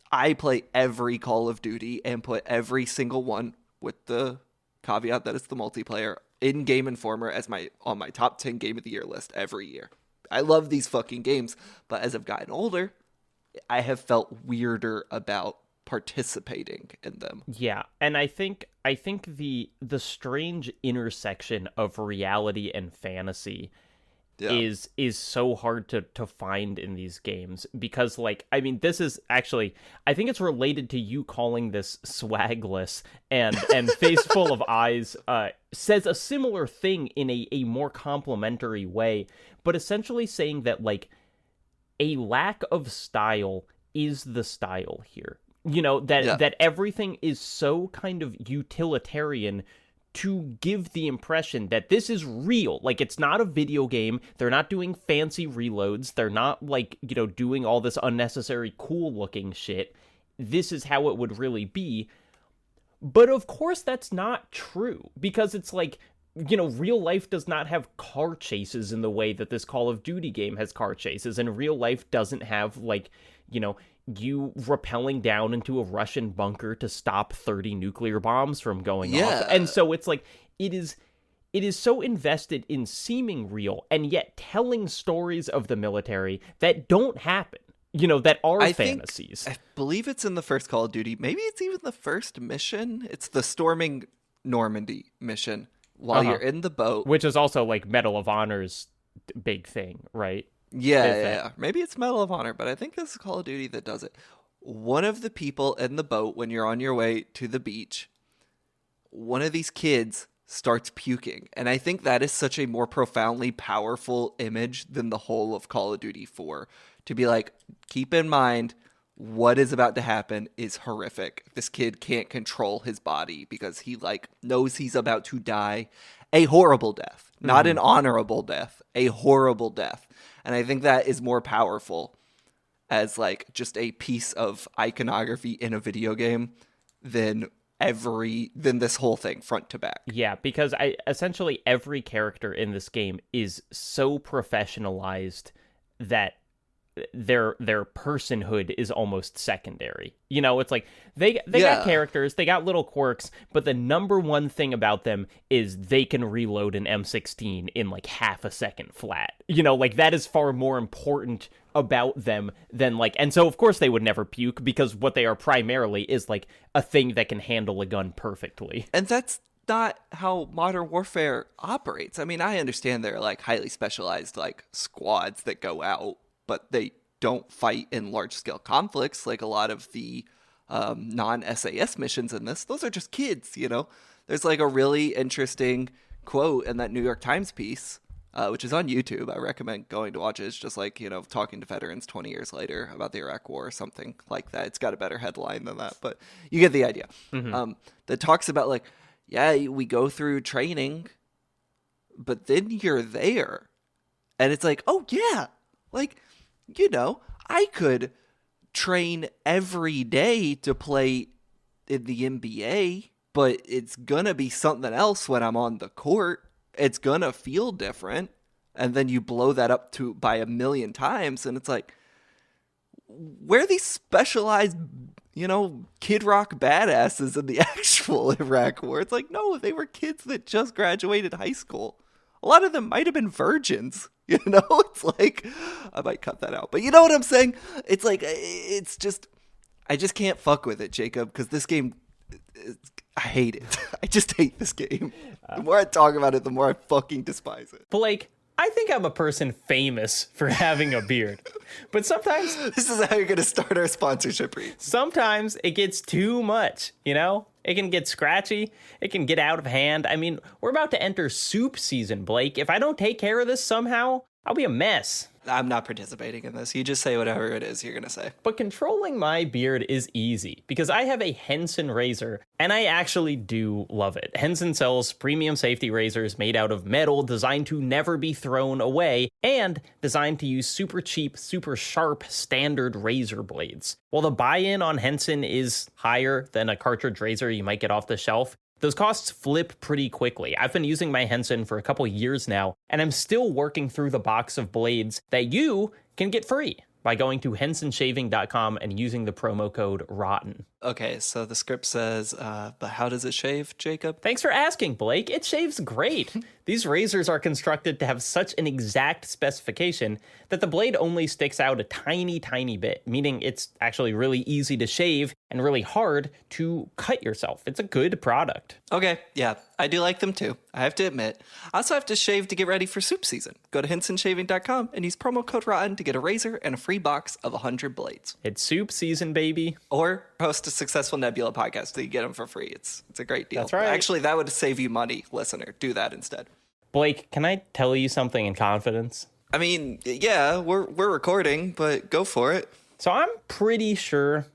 I play every Call of Duty and put every single one with the caveat that it's the multiplayer in Game Informer as on my top 10 game of the year list every year. I love these fucking games, but as I've gotten older, I have felt weirder about participating in them. Yeah, and I think the strange intersection of reality and fantasy is so hard to find in these games because, like, I mean, this is actually, I think it's related to you calling this swagless, and Face Full of Eyes says a similar thing in a more complimentary way, but essentially saying that, like, a lack of style is the style here. You know, that everything is so kind of utilitarian to give the impression that this is real. Like, it's not a video game. They're not doing fancy reloads. They're not, like, you know, doing all this unnecessary cool-looking shit. This is how it would really be. But of course that's not true, because it's like, real life does not have car chases in the way that this Call of Duty game has car chases, and real life doesn't have, like, you rappelling down into a Russian bunker to stop 30 nuclear bombs from going off. And so it's like, it is so invested in seeming real and yet telling stories of the military that don't happen, that are fantasies. I believe it's in the first Call of Duty. Maybe it's even the first mission. It's the storming Normandy mission while you're in the boat. Which is also like Medal of Honor's big thing, right? Yeah. Maybe it's Medal of Honor, but I think this is Call of Duty that does it. One of the people in the boat, when you're on your way to the beach, one of these kids starts puking. And I think that is such a more profoundly powerful image than the whole of Call of Duty 4. To be like, keep in mind, what is about to happen is horrific. This kid can't control his body because he knows he's about to die a horrible death, not an honorable death, a horrible death. And I think that is more powerful as just a piece of iconography in a video game than this whole thing front to back. Yeah, because essentially every character in this game is so professionalized that their personhood is almost secondary. It's like they got characters, they got little quirks, but the number one thing about them is they can reload an M16 in half a second flat. That is far more important about them than and so of course they would never puke, because what they are primarily is a thing that can handle a gun perfectly. And that's not how Modern Warfare operates. I mean, I understand they're highly specialized squads that go out, but they don't fight in large-scale conflicts like a lot of the non-SAS missions in this. Those are just kids, There's a really interesting quote in that New York Times piece, which is on YouTube. I recommend going to watch it. It's just talking to veterans 20 years later about the Iraq War or something like that. It's got a better headline than that, but you get the idea. That talks about we go through training, but then you're there. And it's oh yeah, I could train every day to play in the NBA, but it's going to be something else when I'm on the court. It's going to feel different. And then you blow that up by a million times. And it's where are these specialized, Kid Rock badasses in the actual Iraq War? It's no, they were kids that just graduated high school. A lot of them might have been virgins. It's I might cut that out, but you know what I'm saying? It's it's just, I just can't fuck with it, Jacob, because this game, I hate it. I just hate this game. The more I talk about it, the more I fucking despise it. Blake, I think I'm a person famous for having a beard, but sometimes... This is how you're going to start our sponsorship read. Sometimes it gets too much, It can get scratchy. It can get out of hand. I mean, we're about to enter soup season, Blake. If I don't take care of this somehow, I'll be a mess. I'm not participating in this. You just say whatever it is you're going to say. But controlling my beard is easy because I have a Henson razor, and I actually do love it. Henson sells premium safety razors made out of metal, designed to never be thrown away, and designed to use super cheap, super sharp standard razor blades. While the buy-in on Henson is higher than a cartridge razor you might get off the shelf, those costs flip pretty quickly. I've been using my Henson for a couple years now, and I'm still working through the box of blades that you can get free by going to hensonshaving.com and using the promo code ROTTEN. Okay, so the script says, but how does it shave, Jacob? Thanks for asking, Blake. It shaves great. These razors are constructed to have such an exact specification that the blade only sticks out a tiny, tiny bit, meaning it's actually really easy to shave and really hard to cut yourself. It's a good product. Okay, yeah, I do like them too. I have to admit. I also have to shave to get ready for soup season. Go to hensonshaving.com and use promo code ROTTEN to get a razor and a free box of 100 blades. It's soup season, baby. Or host a successful Nebula podcast so you get them for free. It's a great deal. That's right. Actually, that would save you money, listener. Do that instead. Blake, can I tell you something in confidence? I mean, yeah, we're recording, but go for it. So I'm pretty sure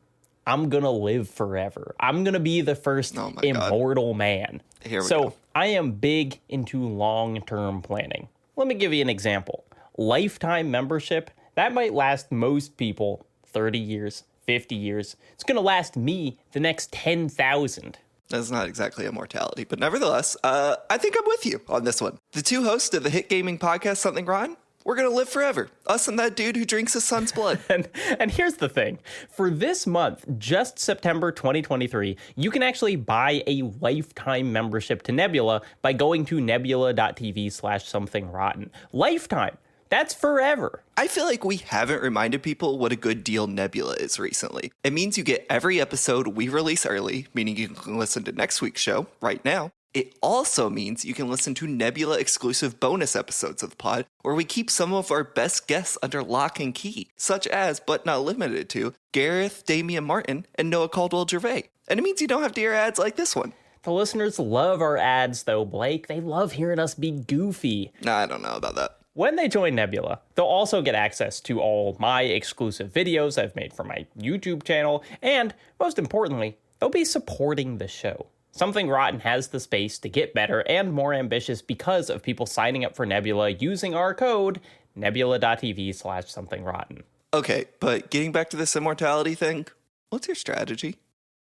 I'm gonna live forever. I'm gonna be the first immortal man. Here we go. I am big into long-term planning. Let me give you an example. Lifetime membership, that might last most people 30 years, 50 years. It's gonna last me the next 10,000. That's not exactly immortality, but nevertheless, I think I'm with you on this one. The two hosts of the hit gaming podcast, Something Rotten, we're going to live forever. Us and that dude who drinks his son's blood. And here's the thing. For this month, just September 2023, you can actually buy a lifetime membership to Nebula by going to nebula.tv/somethingrotten. Lifetime. That's forever. I feel like we haven't reminded people what a good deal Nebula is recently. It means you get every episode we release early, meaning you can listen to next week's show right now. It also means you can listen to Nebula-exclusive bonus episodes of the pod, where we keep some of our best guests under lock and key, such as, but not limited to, Gareth, Damian Martin, and Noah Caldwell-Gervais. And it means you don't have to hear ads like this one. The listeners love our ads, though, Blake. They love hearing us be goofy. Nah, I don't know about that. When they join Nebula, they'll also get access to all my exclusive videos I've made for my YouTube channel, and, most importantly, they'll be supporting the show. Something Rotten has the space to get better and more ambitious because of people signing up for Nebula using our code, nebula.tv/somethingrotten. Okay, but getting back to this immortality thing, what's your strategy?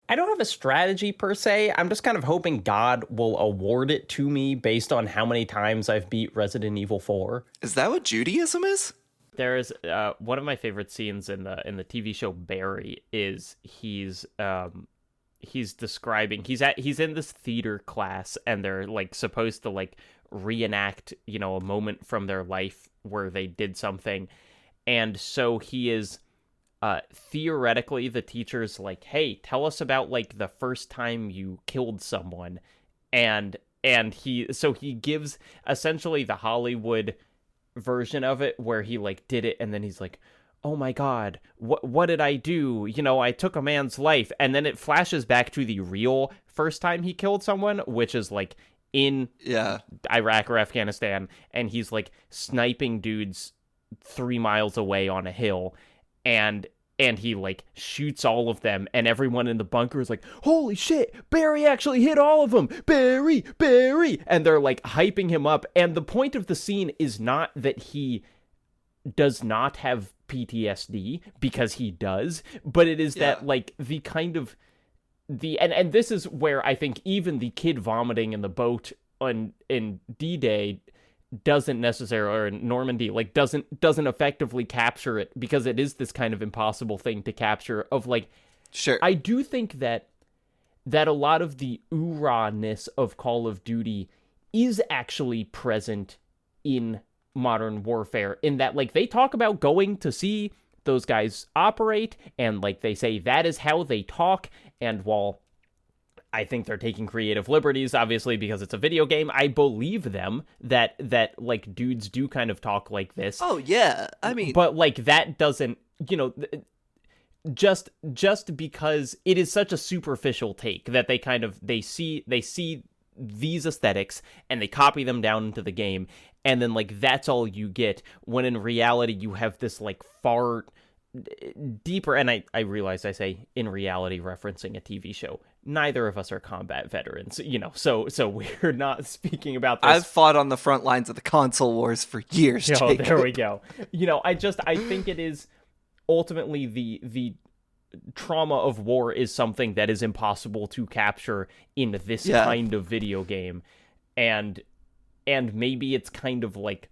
I don't have a strategy per se. I'm just kind of hoping God will award it to me based on how many times I've beat Resident Evil 4. Is that what Judaism is? There's one of my favorite scenes in the TV show Barry is he's describing he's in this theater class and they're like supposed to like reenact, you know, a moment from their life where they did something. And so he is theoretically the teacher's like, hey, tell us about like the first time you killed someone. And he gives essentially the Hollywood version of it where he like did it and then he's like, oh my God, what did I do? You know, I took a man's life. And then it flashes back to the real first time he killed someone, which is like in Iraq or Afghanistan. And he's like sniping dudes 3 miles away on a hill. And he like shoots all of them, and everyone in the bunker is like, holy shit, Barry actually hit all of them, Barry, and they're like hyping him up. And the point of the scene is not that he does not have PTSD, because he does, but it is that like the kind of and this is where I think even the kid vomiting in the boat in D-Day doesn't necessarily, or Normandy, like doesn't effectively capture it, because it is this kind of impossible thing to capture of like, sure. I do think that a lot of the oorah-ness of Call of Duty is actually present in Modern Warfare, in that like they talk about going to see those guys operate, and like they say that is how they talk. And while I think they're taking creative liberties, obviously, because it's a video game, I believe them that like dudes do kind of talk like this. Oh yeah, I mean, but like that doesn't, you know, just because it is such a superficial take that they kind of they see these aesthetics and they copy them down into the game, and then like that's all you get, when in reality you have this like far deeper, and I realize I say in reality referencing a TV show. Neither of us are combat veterans, you know, so we're not speaking about this. I've fought on the front lines of the console wars for years, Jacob. Oh, there we go. You know, I think it is ultimately the trauma of war is something that is impossible to capture in this kind of video game. And maybe it's kind of like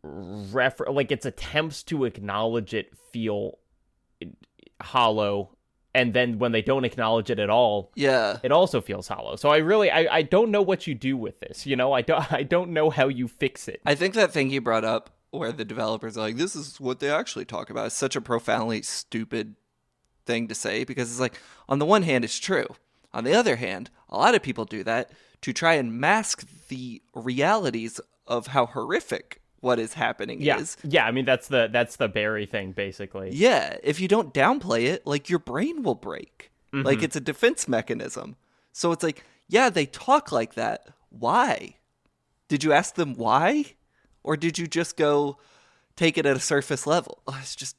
like its attempts to acknowledge it feel hollow, and then when they don't acknowledge it at all, it also feels hollow. So I don't know what you do with this, you know. I don't know how you fix it. I think that thing you brought up where the developers are like, this is what they actually talk about, is such a profoundly stupid thing to say, because it's like, on the one hand it's true, on the other hand a lot of people do that to try and mask the realities of how horrific what is happening is. Yeah, I mean, that's the Barry thing, basically. Yeah, if you don't downplay it, like, your brain will break. Mm-hmm. Like, it's a defense mechanism. So it's like, yeah, they talk like that. Why? Did you ask them why? Or did you just go take it at a surface level? It's just...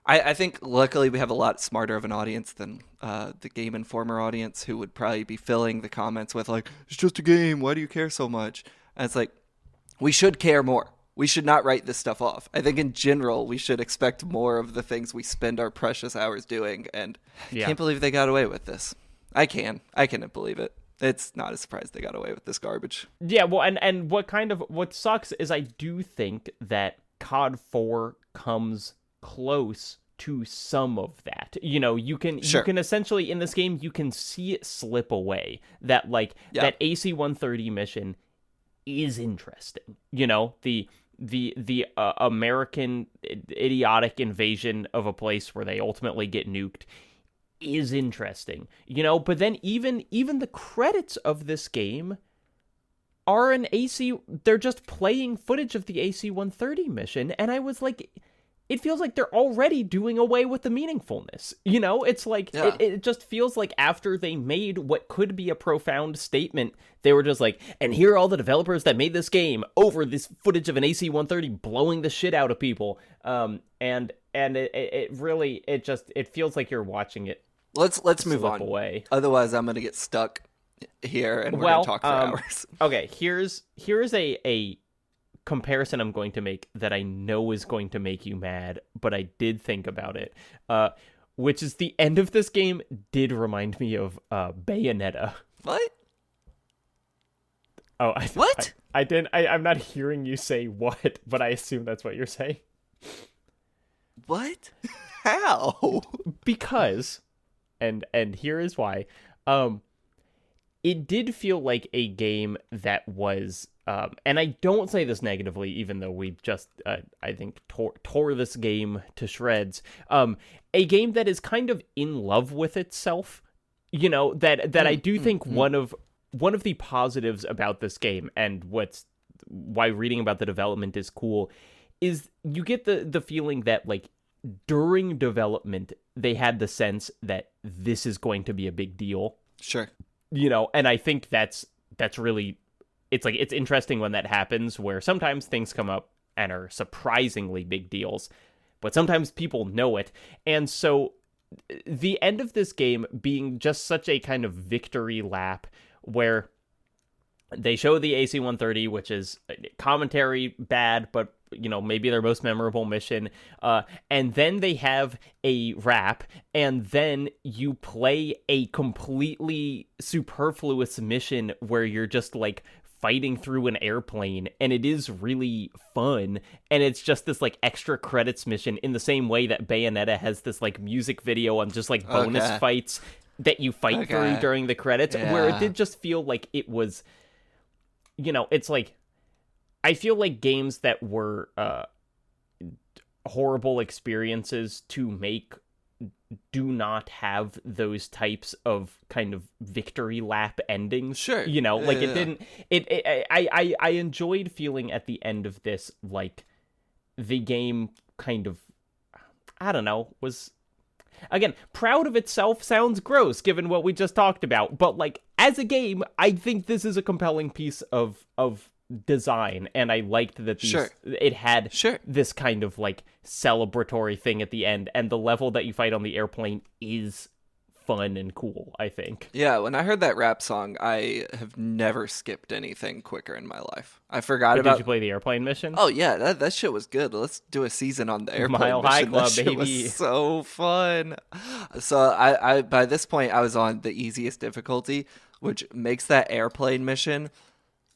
I think, luckily, we have a lot smarter of an audience than the Game Informer audience, who would probably be filling the comments with, like, it's just a game, why do you care so much? And it's like, we should care more. We should not write this stuff off. I think in general, we should expect more of the things we spend our precious hours doing, and I can't believe they got away with this. I can't believe it. It's not a surprise they got away with this garbage. Yeah, well, and what sucks is I do think that COD 4 comes close to some of that. You can essentially in this game you can see it slip away that that AC-130 mission is interesting. The American idiotic invasion of a place where they ultimately get nuked is interesting. But then even the credits of this game are they're just playing footage of the AC-130 mission, and I was like, it feels like they're already doing away with the meaningfulness. It's like, it just feels like after they made what could be a profound statement, they were just like, and here are all the developers that made this game over this footage of an AC-130 blowing the shit out of people. And it really, it feels like you're watching it. Let's move on. Away. Otherwise, I'm going to get stuck here and we're going to talk for hours. Okay, here's a comparison I'm going to make that I know is going to make you mad, but I did think about it, which is the end of this game did remind me of Bayonetta. What? Oh, what? I didn't. I'm not hearing you say what, but I assume that's what you're saying. What? How? Because, and here is why. It did feel like a game that was, and I don't say this negatively, even though we just, I think, tore this game to shreds. A game that is kind of in love with itself. That I do think one of the positives about this game, and why reading about the development is cool, is you get the feeling that during development they had the sense that this is going to be a big deal. Sure. And I think that's really, it's interesting when that happens, where sometimes things come up and are surprisingly big deals, but sometimes people know it. And so the end of this game being just such a kind of victory lap where they show the AC-130, which is commentary bad, but maybe their most memorable mission, and then they have a rap, and then you play a completely superfluous mission where you're just fighting through an airplane, and it is really fun, and it's just this extra credits mission in the same way that Bayonetta has this music video on just bonus fights that you fight through during the credits, where it did just feel like it was, it's I feel like games that were horrible experiences to make do not have those types of kind of victory lap endings. Sure. It didn't. I enjoyed feeling at the end of this the game kind of, I don't know, was, again, proud of itself sounds gross given what we just talked about, but as a game, I think this is a compelling piece of design, and I liked that it had this kind of celebratory thing at the end, and the level that you fight on the airplane is fun and cool, I think. Yeah, when I heard that rap song, I have never skipped anything quicker in my life. I forgot about... Did you play the airplane mission? Oh yeah, that shit was good. Let's do a season on the airplane Mile mission. High Club, that shit baby. Was so fun. So I by this point I was on the easiest difficulty, which makes that airplane mission,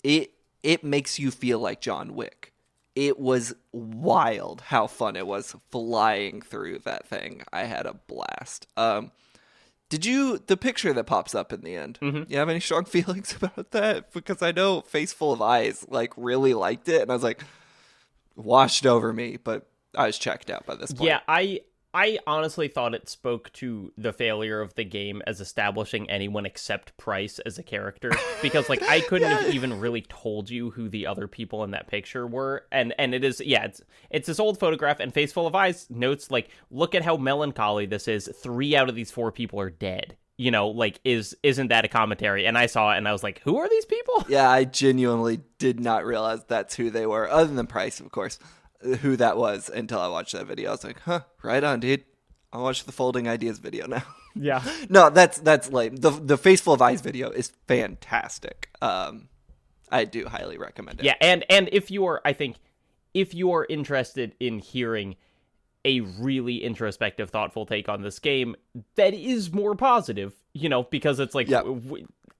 it makes you feel like John Wick. It was wild how fun it was flying through that thing. I had a blast. The picture that pops up in the end, you have any strong feelings about that? Because I know Face Full of Eyes really liked it, and I was washed over me, but I was checked out by this point. Yeah, I honestly thought it spoke to the failure of the game as establishing anyone except Price as a character, because I couldn't have even really told you who the other people in that picture were, and it is, it's this old photograph, and Face Full of Eyes notes look at how melancholy this is. 3 out of these 4 people are dead. Isn't that a commentary? And I saw it and I was who are these people? Yeah, I genuinely did not realize that's who they were, other than Price, of course. Who that was until I watched that video. I was right on, dude. I'll watch the Folding Ideas video now. Yeah. No, that's lame. The Face Full of Eyes video is fantastic. I do highly recommend it. Yeah, and if you are, I think, if you are interested in hearing a really introspective, thoughtful take on this game that is more positive, because it's like,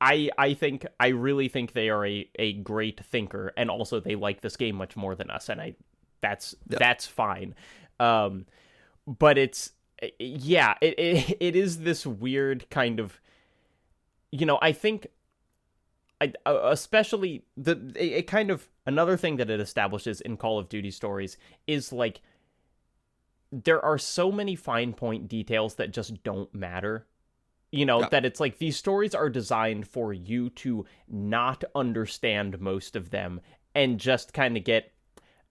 I really think they are a great thinker, and also they like this game much more than us, and that's fine. But it's, it is this weird kind of, I think, especially it kind of, another thing that it establishes in Call of Duty stories is like, there are so many fine point details that just don't matter. That it's like, these stories are designed for you to not understand most of them and just kind of get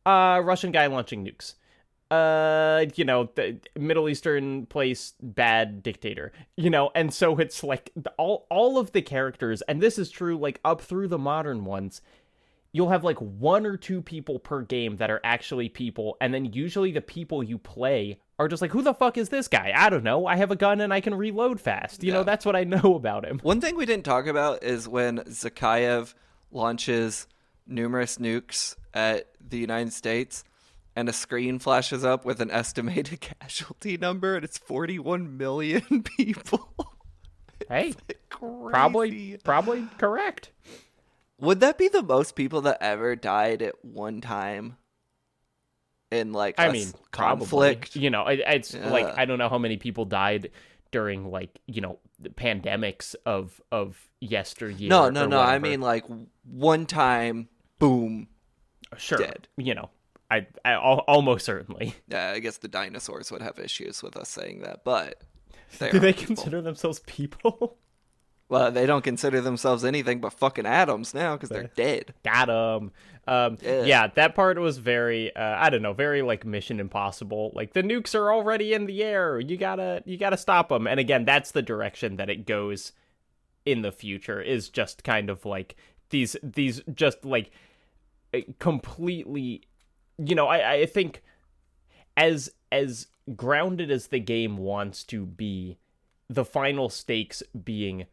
Russian guy launching nukes. The Middle Eastern place, bad dictator, and so it's like all of the characters, and this is true like up through the modern ones, you'll have like 1 or 2 people per game that are actually people, and then usually the people you play are just like, who the fuck is this guy? I don't know. I have a gun and I can reload fast. That's what I know about him. One thing we didn't talk about is when Zakayev launches numerous nukes at the United States, and a screen flashes up with an estimated casualty number, and it's 41 million people. Hey, probably correct. Would that be the most people that ever died at one time in like conflict? Probably. It's like, I don't know how many people died during like, the pandemics of yesteryear. No. I mean like one time, boom, sure, dead. I almost certainly. Yeah, I guess the dinosaurs would have issues with us saying that, but do they consider themselves people? Well, they don't consider themselves anything but fucking atoms now because they're dead. Got 'em. Yeah, that part was very, I don't know, very like Mission Impossible. Like, the nukes are already in the air. You gotta stop them. And again, that's the direction that it goes in the future, is just kind of like these just like completely. I think as grounded as the game wants to be, the final stakes being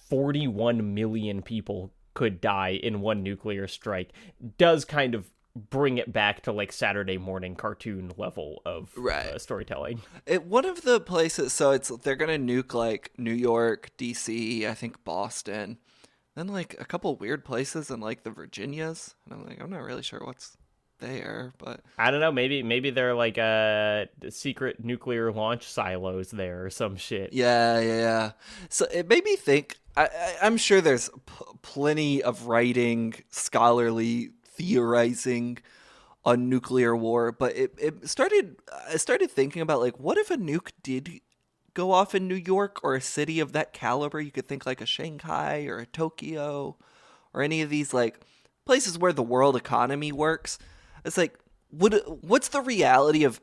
41 million people could die in one nuclear strike does kind of bring it back to like Saturday morning cartoon level of storytelling. One of the places, so they're gonna nuke like New York, DC, I think Boston, then like a couple weird places in like the Virginias, and I'm like, I'm not really sure what's there, but I don't know, maybe they're like secret nuclear launch silos there or some shit. Yeah. So it made me think, I'm sure there's plenty of writing, scholarly theorizing on nuclear war, but I started thinking about like, what if a nuke did go off in New York or a city of that caliber? You could think like a Shanghai or a Tokyo or any of these like places where the world economy works. It's like, what's the reality of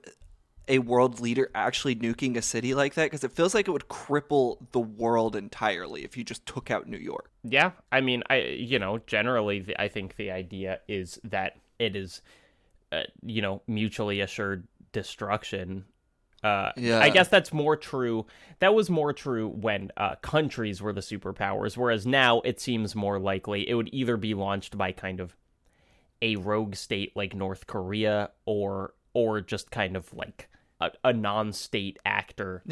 a world leader actually nuking a city like that? Because it feels like it would cripple the world entirely if you just took out New York. Yeah, I mean, generally, I think the idea is that it is, mutually assured destruction. I guess that's more true. That was more true when countries were the superpowers, whereas now it seems more likely it would either be launched by kind of a rogue state like North Korea, or just kind of like a non-state actor,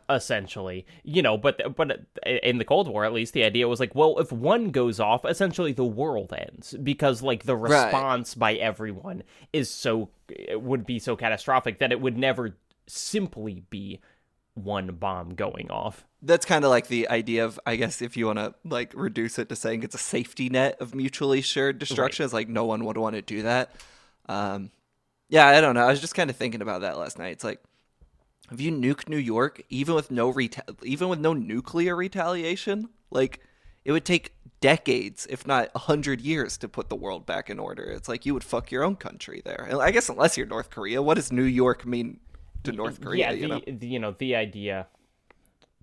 essentially. But in the Cold War, at least, the idea was like, well, if one goes off, essentially the world ends, because like the response by everyone would be so catastrophic that it would never simply be one bomb going off. That's kind of like the idea of, I guess, if you want to like reduce it to saying it's a safety net of mutually shared destruction, it's like no one would want to do that. Yeah, I don't know. I was just kind of thinking about that last night. It's like, if you nuke New York, even with no nuclear retaliation, like it would take decades, if not 100 years, to put the world back in order. It's like you would fuck your own country there. And I guess unless you're North Korea, what does New York mean to North Korea? Yeah, the idea.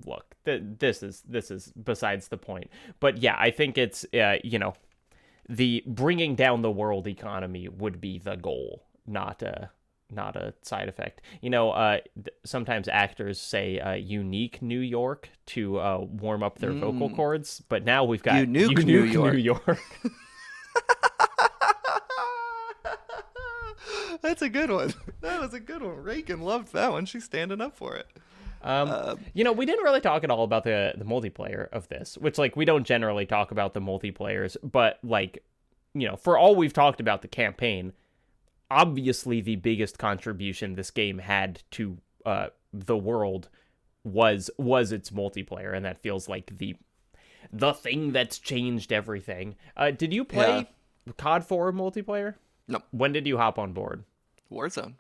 Look, this is besides the point. But yeah, I think it's the bringing down the world economy would be the goal, not a side effect. Sometimes actors say unique New York to warm up their vocal cords, but now we've got unique New York. That's a good one. That was a good one. Reagan loved that one. She's standing up for it. We didn't really talk at all about the multiplayer of this, which, like, we don't generally talk about the multiplayers, but, like, for all we've talked about the campaign, obviously the biggest contribution this game had to the world was its multiplayer, and that feels like the thing that's changed everything. Did you play COD 4 multiplayer? No. When did you hop on board? Warzone.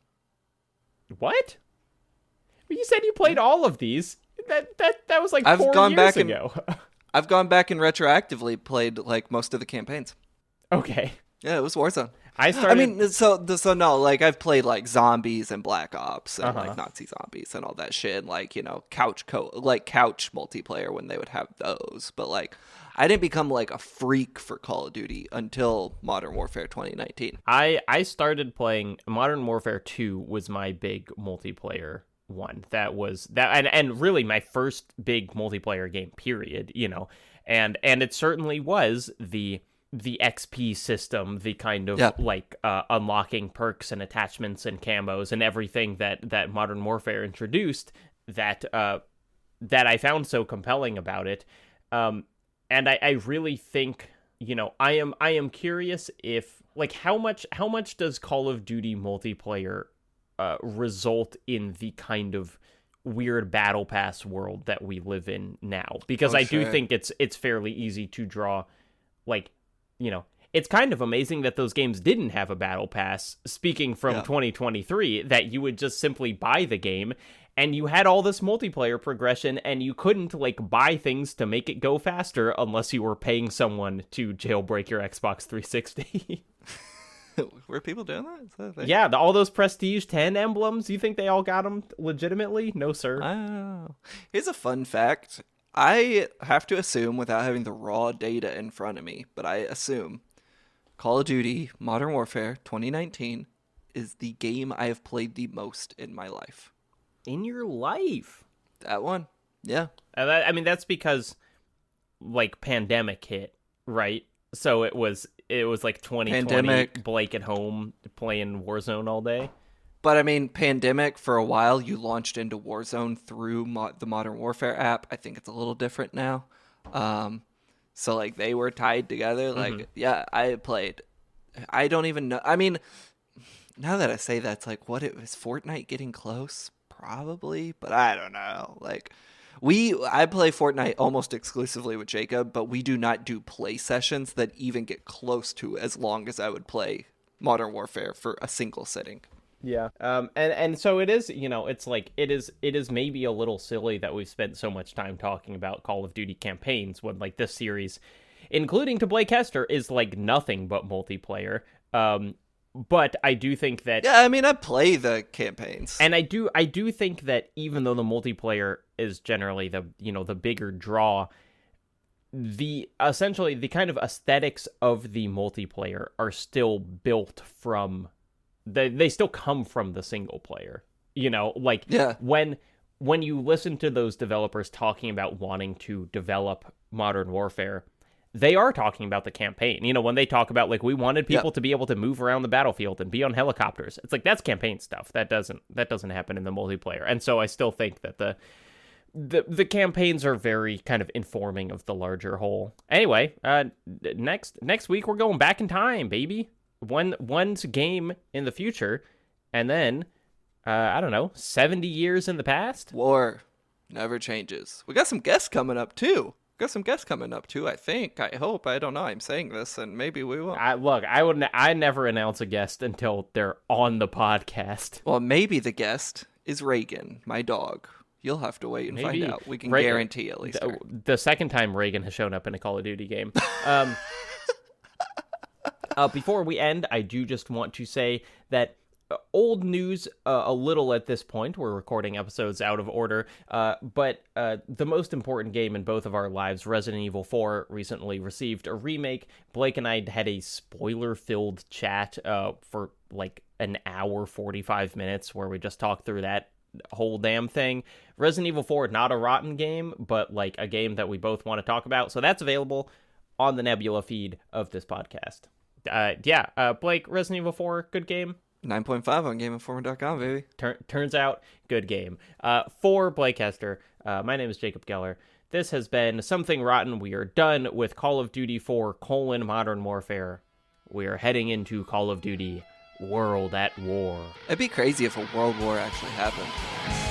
What? You said you played all of these. That was like I've 4 gone years back ago. I've gone back and retroactively played like most of the campaigns. Okay. Yeah, it was Warzone. So no, like I've played like zombies and Black Ops and like Nazi zombies and all that shit, and, like, couch multiplayer when they would have those. But like, I didn't become like a freak for Call of Duty until Modern Warfare 2019. I started playing Modern Warfare 2 was my big multiplayer one. That was that, and really my first big multiplayer game, period. And it certainly was the XP system, the kind of unlocking perks and attachments and camos and everything that Modern Warfare introduced that I found so compelling about it. And I really think, I am curious if, like, how much does Call of Duty multiplayer result in the kind of weird battle pass world that we live in now? Because I do think it's fairly easy to draw, like, it's kind of amazing that those games didn't have a battle pass, speaking from 2023, that you would just simply buy the game and you had all this multiplayer progression and you couldn't, like, buy things to make it go faster unless you were paying someone to jailbreak your Xbox 360. Were people doing that? Is that a thing? Yeah, all those Prestige 10 emblems, you think they all got them legitimately? No, sir. Oh. Here's a fun fact. I have to assume, without having the raw data in front of me, but I assume Call of Duty Modern Warfare 2019 is the game I have played the most in my life. In your life? That one? Yeah. That's because, like, pandemic hit, right? So it was like 2020, pandemic. Blake at home playing Warzone all day. But I mean, pandemic, for a while, you launched into Warzone through the Modern Warfare app. I think it's a little different now. So, like, they were tied together. Like, yeah, I played. I don't even know. I mean, now that I say that, it's like, what, is Fortnite getting close? Probably, but I don't know. Like, I play Fortnite almost exclusively with Jacob, but we do not do play sessions that even get close to as long as I would play Modern Warfare for a single sitting. Yeah. And so it is, it's like, it is maybe a little silly that we've spent so much time talking about Call of Duty campaigns when, like, this series, including to Blake Hester, is like nothing but multiplayer. But I do think that... Yeah, I mean, I play the campaigns. And I do think that even though the multiplayer is generally the bigger draw, essentially the kind of aesthetics of the multiplayer are still built from... They still come from the single player, like, when you listen to those developers talking about wanting to develop Modern Warfare, they are talking about the campaign. When they talk about, like, we wanted people to be able to move around the battlefield and be on helicopters, it's like, that's campaign stuff. That doesn't happen in the multiplayer. And so I still think that the campaigns are very kind of informing of the larger whole. Anyway, next week we're going back in time, baby. One's game in the future, and then, I don't know, 70 years in the past? War never changes. We got some guests coming up, too. I think. I hope. I don't know. I'm saying this, and maybe we will. I never announce a guest until they're on the podcast. Well, maybe the guest is Reagan, my dog. You'll have to wait and find out. We can guarantee at least the second time Reagan has shown up in a Call of Duty game. Before we end, I do just want to say that old news a little at this point. We're recording episodes out of order, but the most important game in both of our lives, Resident Evil 4, recently received a remake. Blake and I had a spoiler-filled chat for like an hour, 45 minutes, where we just talked through that whole damn thing. Resident Evil 4, not a rotten game, but like a game that we both want to talk about. So that's available on the Nebula feed of this podcast. Blake, Resident Evil 4, good game? 9.5 on GameInformer.com, baby. Turns out, good game. For Blake Hester, my name is Jacob Geller. This has been Something Rotten. We are done with Call of Duty 4, Modern Warfare. We are heading into Call of Duty World at War. It'd be crazy if a world war actually happened.